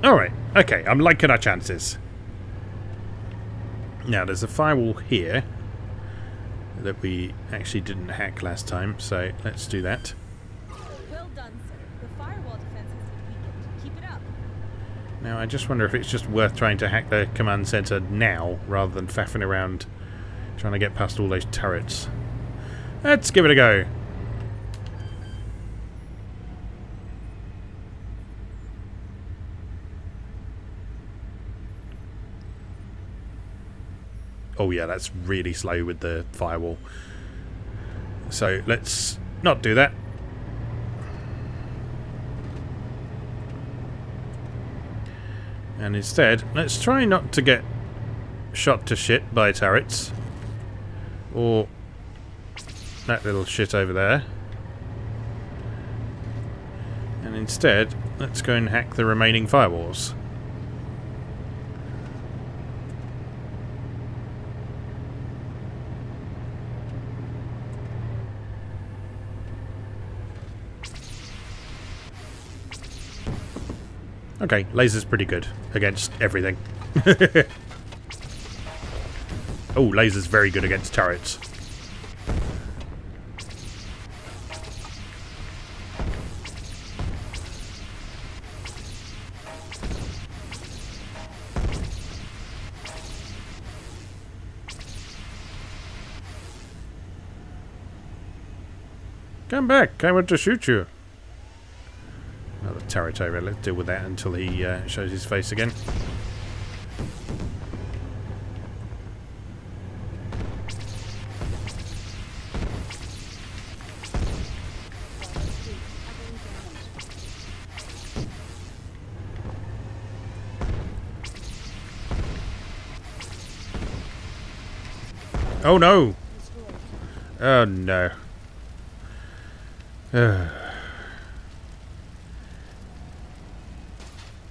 them. Alright, okay, I'm liking our chances. Now, there's a firewall here that we actually didn't hack last time, so let's do that. Well done, sir. The firewall defense has been weakened. Keep it up. Now, I just wonder if it's just worth trying to hack the command center now, rather than faffing around trying to get past all those turrets. Let's give it a go. Oh yeah, that's really slow with the firewall. So let's not do that. And instead, let's try not to get shot to shit by turrets. Or that little shit over there. And instead, let's go and hack the remaining firewalls. Okay, laser's pretty good against everything. Oh, laser's very good against turrets. Come back, I want to shoot you. Another turret over. Let's deal with that until he shows his face again. Oh no! Oh no.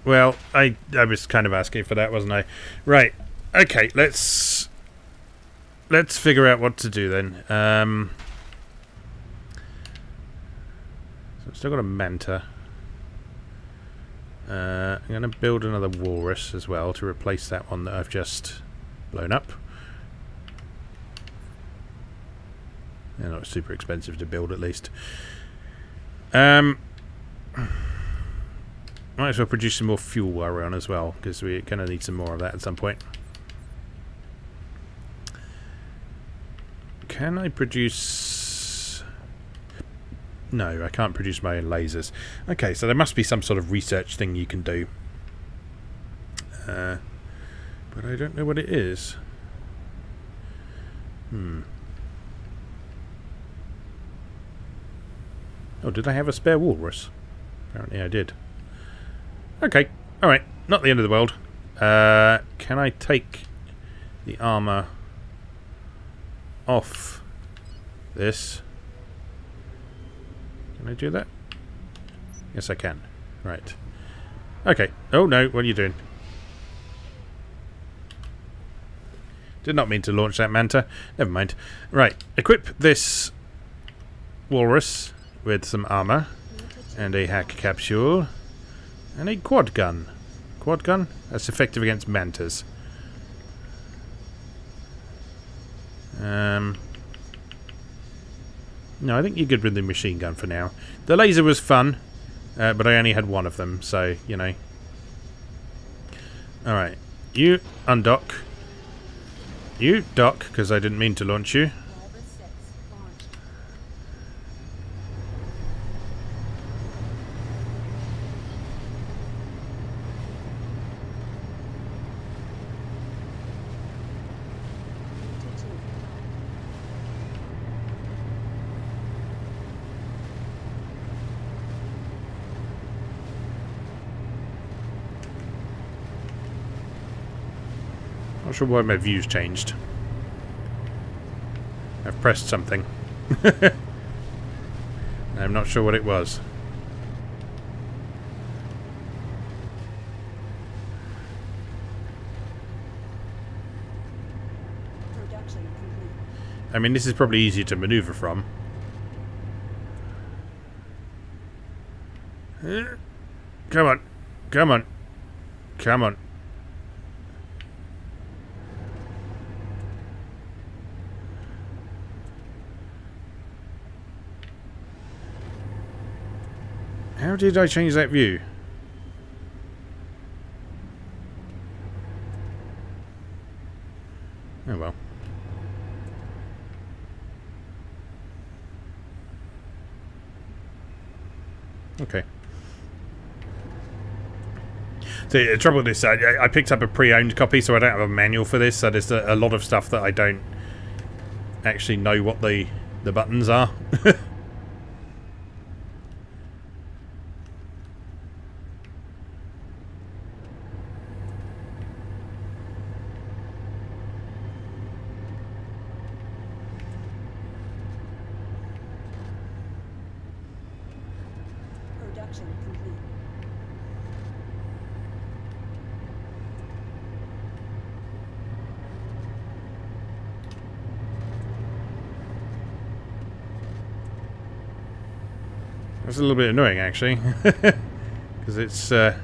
Well, I was kind of asking for that, wasn't I? Right. Okay, let's figure out what to do then. So I've still got a Manta. I'm going to build another Walrus as well to replace that one that I've just blown up. They're not super expensive to build, at least. Might as well produce some more fuel while we're on as well, because we're going to need some more of that at some point. Can I produce... No, I can't produce my own lasers. Okay, so there must be some sort of research thing you can do. But I don't know what it is. Oh, did I have a spare walrus? Apparently I did. Okay, alright. Not the end of the world. Can I take the armour off this? Can I do that? Yes, I can. Right. Okay. Oh, no. What are you doing? Did not mean to launch that manta. Never mind. Right. Equip this walrus with some armour and a hack capsule and a quad gun. Quad gun? That's effective against mantas. No, I think you're good with the machine gun for now. The laser was fun, but I only had one of them, so, you know. Alright. You undock. You dock, because I didn't mean to launch you. Walrus 6 launched. Manta 2 Not sure why my view's changed. I've pressed something. I'm not sure what it was. production complete. I mean, this is probably easier to maneuver from. Come on. Come on. Come on. How did I change that view? Oh well. Okay. The trouble with this, I picked up a pre-owned copy, so I don't have a manual for this, so there's a lot of stuff that I don't actually know what the buttons are. Production complete. That's a little bit annoying, actually, because it's yeah,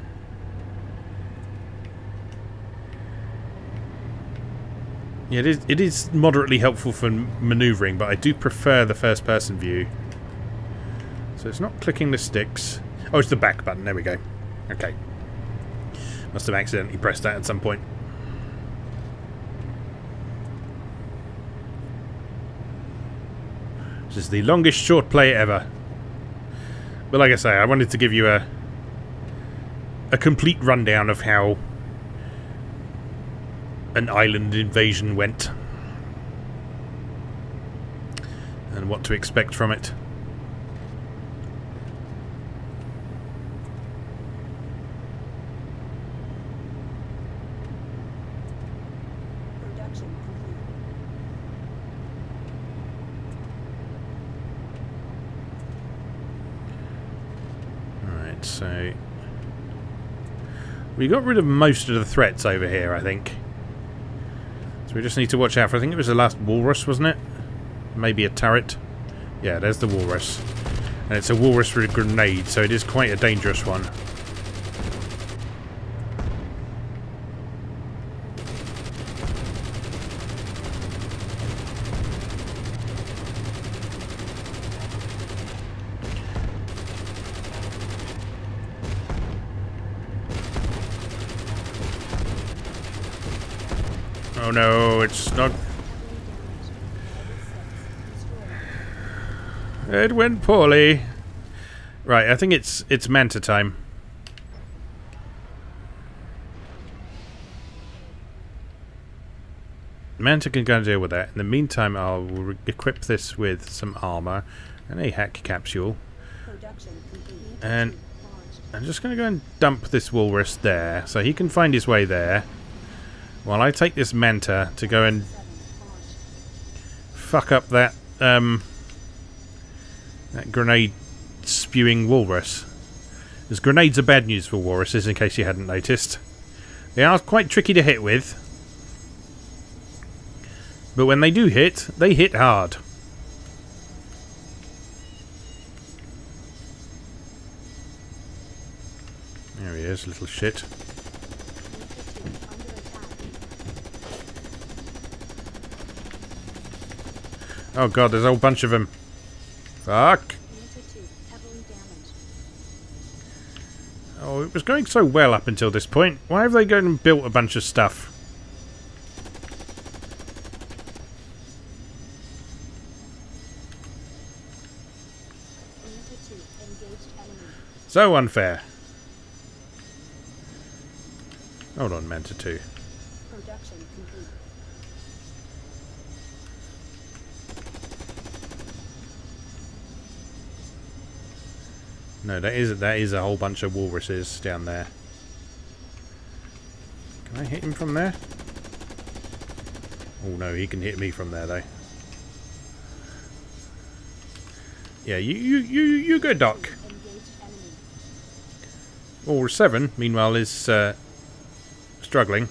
it is moderately helpful for manoeuvring, but I do prefer the first-person view. So it's not clicking the sticks. Oh, it's the back button. There we go. Okay. Must have accidentally pressed that at some point. This is the longest short play ever. But like I say, I wanted to give you a complete rundown of how an island invasion went. And what to expect from it. Production complete. Alright, so we got rid of most of the threats over here, I think. So we just need to watch out for, I think it was the last walrus, wasn't it? Maybe a turret. Yeah, there's the walrus. And it's a walrus with a grenade, so it is quite a dangerous one. Oh no, it's not. It went poorly. Right, I think it's manta time. Manta can go and deal with that. In the meantime, I'll equip this with some armor and a hack capsule. Production complete. And Launched. I'm just going to go and dump this walrus there, so he can find his way there, while I take this manta to go and 7 launched. fuck up that that grenade spewing walrus. As grenades are bad news for walruses, in case you hadn't noticed. They are quite tricky to hit with, but when they do hit, they hit hard. There he is, little shit. Under attack. Oh god, there's a whole bunch of them. Fuck. Manta 2 heavily damaged. Oh, it was going so well up until this point. Why have they gone and built a bunch of stuff? Manta 2 engaged enemy. So unfair. Hold on, Manta 2. Production complete. No, that is a whole bunch of walruses down there. Can I hit him from there? Oh no, he can hit me from there though. Yeah, you go, Doc. Engaged enemy. Walrus 7, meanwhile, is struggling.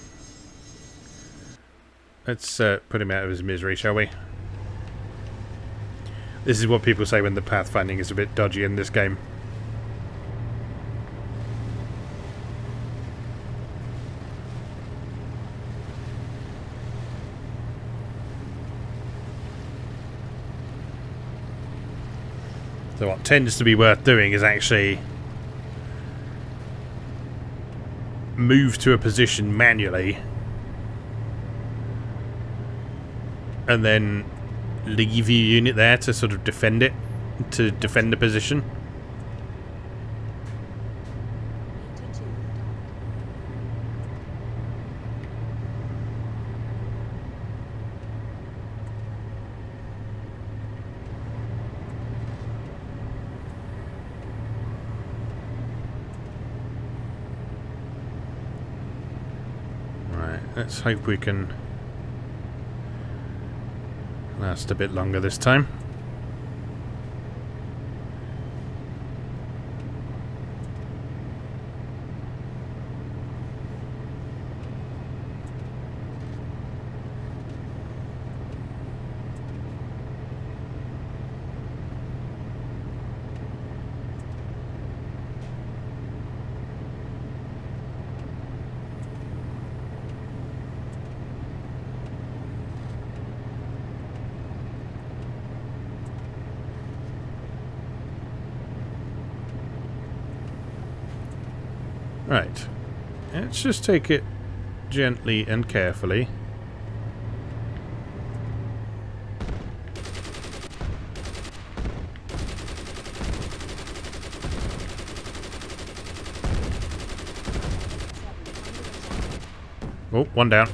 Let's put him out of his misery, shall we? This is what people say when the pathfinding is a bit dodgy in this game. So what tends to be worth doing is actually move to a position manually and then leave your unit there to sort of defend it, to defend the position. Manta 2 docked. Right, let's hope we can last a bit longer this time. Right, let's just take it gently and carefully. Oh, one down.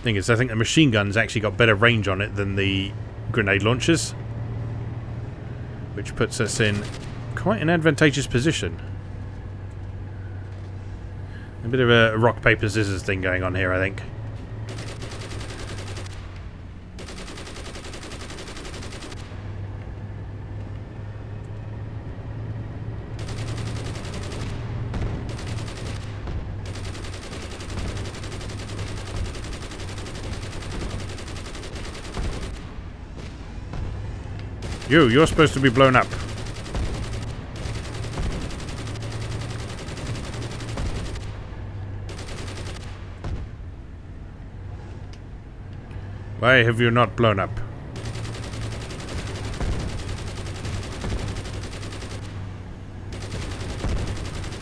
Thing is, I think the machine gun's actually got better range on it than the grenade launchers, which puts us in quite an advantageous position. A bit of a rock, paper, scissors thing going on here, I think. You're supposed to be blown up. Why have you not blown up?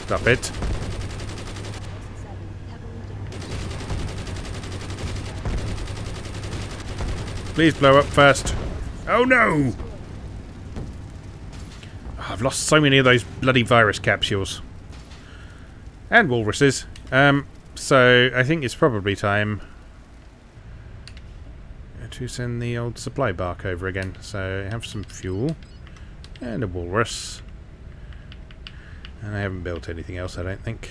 Stop it. 7 heavily damaged. Please blow up first. Oh no! I've lost so many of those bloody virus capsules. And walruses. So I think it's probably time to send the old supply bark over again. So have some fuel and a walrus. And I haven't built anything else, I don't think.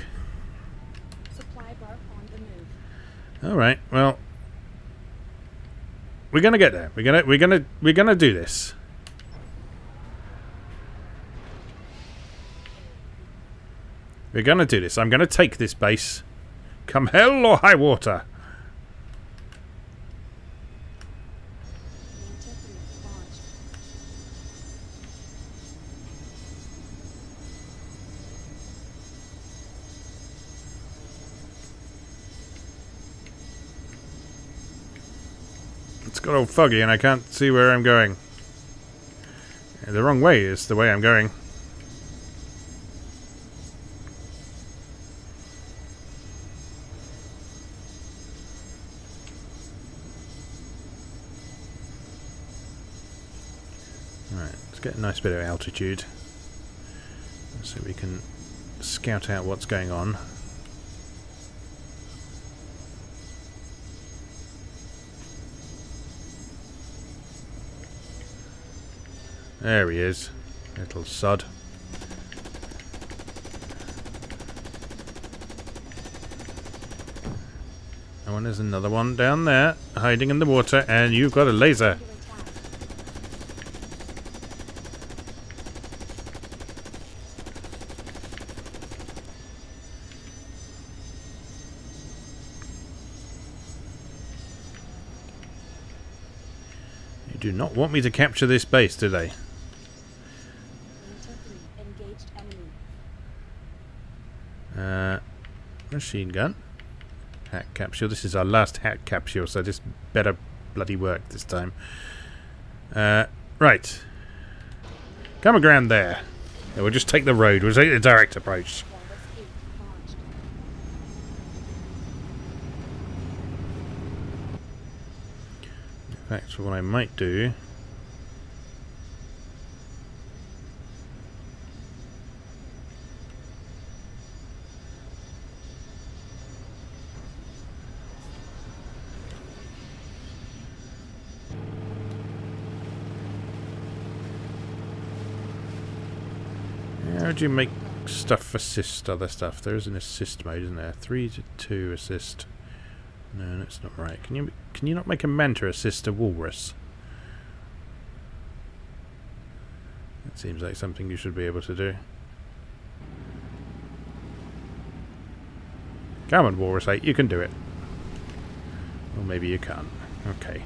Supply bark on the move. All right. Well, we're gonna get there. We're gonna do this. We're gonna do this. I'm gonna take this base, come hell or high water. Manta 3 launched. It's got all foggy and I can't see where I'm going. The wrong way is the way I'm going. Right, let's get a nice bit of altitude so we can scout out what's going on. There he is, little sod. Oh, and there's another one down there, hiding in the water, and you've got a laser. Under attack. You do not want me to capture this base, do they? Manta 3 engaged enemy. Machine gun. Hat capsule. This is our last hat capsule, so this better bloody work this time. Right. Come around there. Yeah, we'll just take the road. We'll take the direct approach. Walrus 8 launched. In fact, what I might do... How do you make stuff assist other stuff? There is an assist mode, isn't there? 3 to 2 assist. No, that's not right. Can you not make a manta assist a walrus? That seems like something you should be able to do. Come on, walrus 8, you can do it. Or maybe you can't. Okay.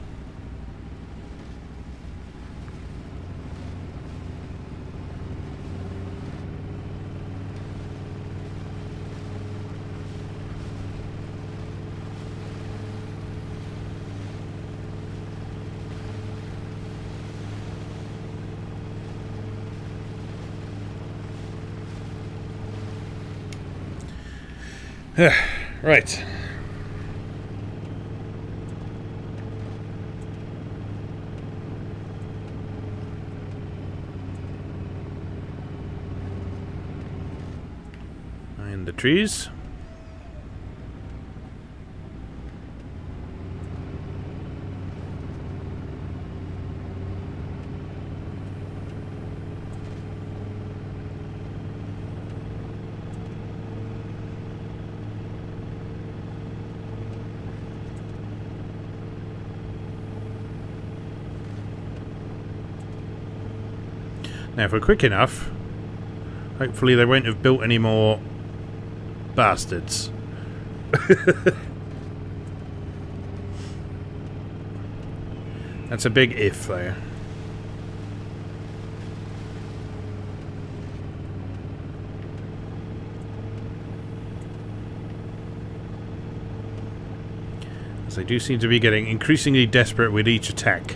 Right. In the trees. Now, if we're quick enough, hopefully they won't have built any more bastards. That's a big if, though. As they do seem to be getting increasingly desperate with each attack.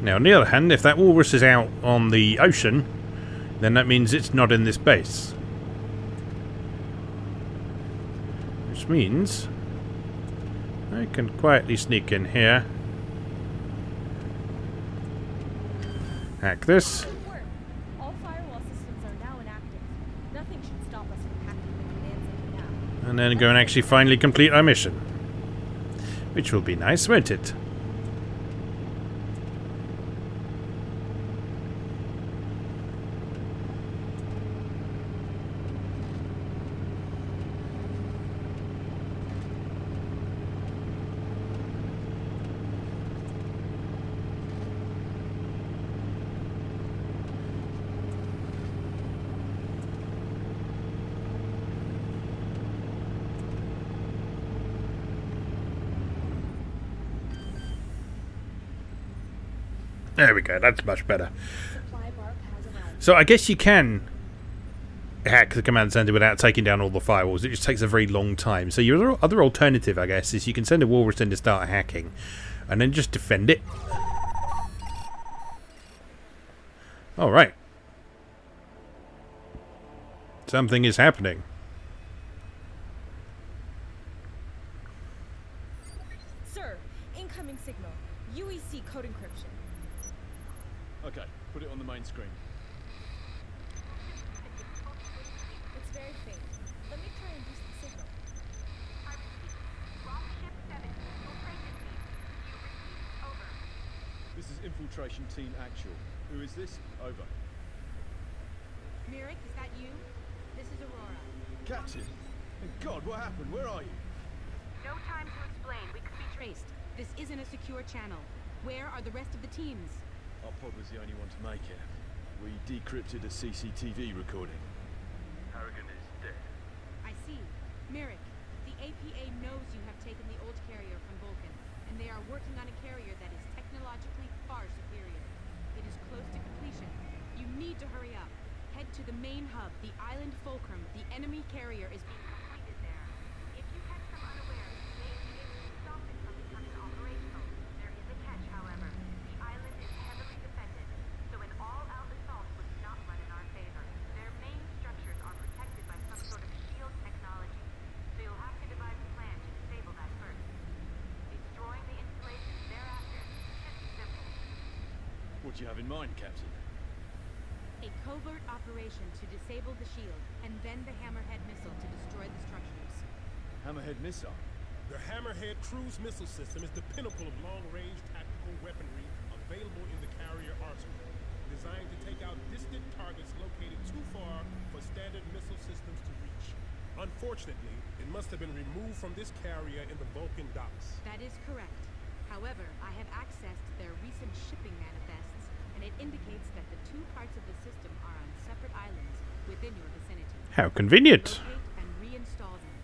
Now, on the other hand, if that walrus is out on the ocean, then that means it's not in this base. Which means I can quietly sneak in here Hack this. Good work. All firewall systems are now inactive. Nothing should stop us from hacking the command center now. And then go and actually finally complete our mission. Which will be nice, won't it? There we go, that's much better. Supply bark has arrived. So I guess you can hack the command center without taking down all the firewalls. It just takes a very long time. So your other alternative, I guess, is you can send a walrus in to start hacking and then just defend it. Alright. Something is happening. Sir, incoming signal. UEC code encryption. Okay, put it on the main screen. It's very faint. Let me try and boost the signal. This is Infiltration Team Actual. Who is this? Over. Merrick, is that you? This is Aurora. Captain! Thank God, what happened? Where are you? No time to explain. We could be Traced. This isn't a secure channel. Where are the rest of the teams? Our pod was the only one to make it. We decrypted a CCTV recording. Harrigan is dead. I see. Merrick, the APA knows you have taken the old carrier from Vulcan, and they are working on a carrier that is technologically far superior. It is close to completion. You need to hurry up. Head to the main hub, the island Fulcrum. The enemy carrier is being completed there. If you catch them unaware, you may be able to stop it from becoming operational. There is a catch, however. The island is heavily defended, so an all-out assault would not run in our favor. Their main structures are protected by some sort of shield technology, so you'll have to devise a plan to disable that first. Destroying the installations thereafter should be simple. What do you have in mind, Captain? a covert operation to disable the shield, and then the Hammerhead missile to destroy the structures. Hammerhead missile? The Hammerhead cruise missile system is the pinnacle of long-range tactical weaponry available in the carrier arsenal, designed to take out distant targets located too far for standard missile systems to reach. Unfortunately, it must have been removed from this carrier in the Vulcan docks. That is correct. However, I have accessed their recent shipping manifests, and it indicates that the two parts of the system are on separate islands within your vicinity. How convenient. Locate and reinstall them.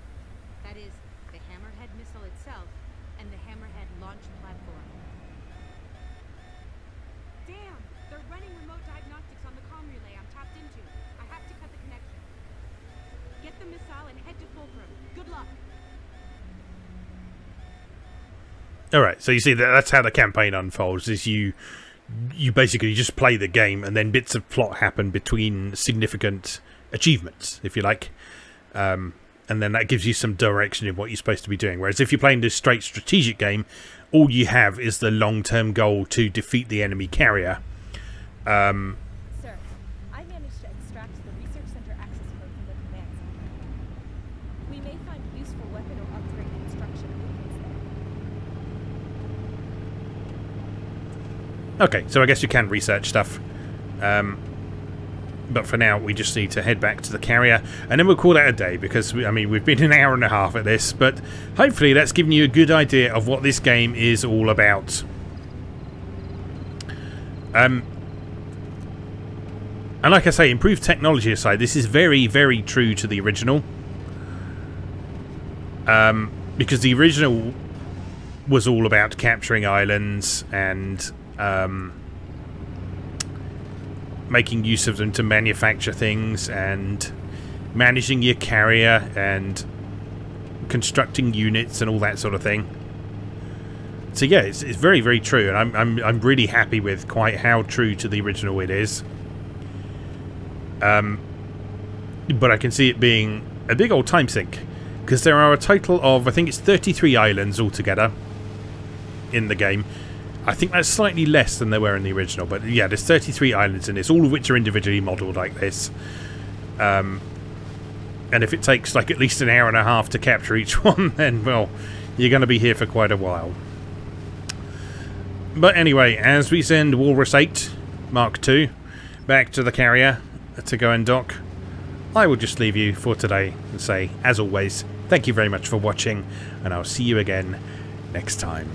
That is, the Hammerhead missile itself and the Hammerhead launch platform. Damn! They're running remote diagnostics on the comm relay I'm tapped into. I have to cut the connection. Get the missile and head to Fulcrum. Good luck! Alright, so you see that's how the campaign unfolds, is you basically just play the game and then bits of plot happen between significant achievements, if you like. And then that gives you some direction in what you're supposed to be doing. Whereas if you're playing this straight strategic game, all you have is the long-term goal to defeat the enemy carrier. Sir, I managed to extract the research center access code from the command center. We may find useful weapon or upgrade instruction blueprints there. Okay, so I guess you can research stuff. But for now, we just need to head back to the carrier, and then we'll call that a day, because, we've been an hour and a half at this, but hopefully that's given you a good idea of what this game is all about. And like I say, improved technology aside, this is very, very true to the original. Because the original was all about capturing islands and making use of them to manufacture things and managing your carrier and constructing units and all that sort of thing. So yeah, it's very, very true, and I'm really happy with quite how true to the original it is. But I can see it being a big old time sink, because there are a total of, I think it's 33 islands altogether in the game, I think that's slightly less than there were in the original, but yeah, there's 33 islands in this, all of which are individually modelled like this. And if it takes like at least an hour and a half to capture each one, then, well, you're going to be here for quite a while. But anyway, as we send Walrus 8 Mark II back to the carrier to go and dock, I will just leave you for today and say, as always, thank you very much for watching, and I'll see you again next time.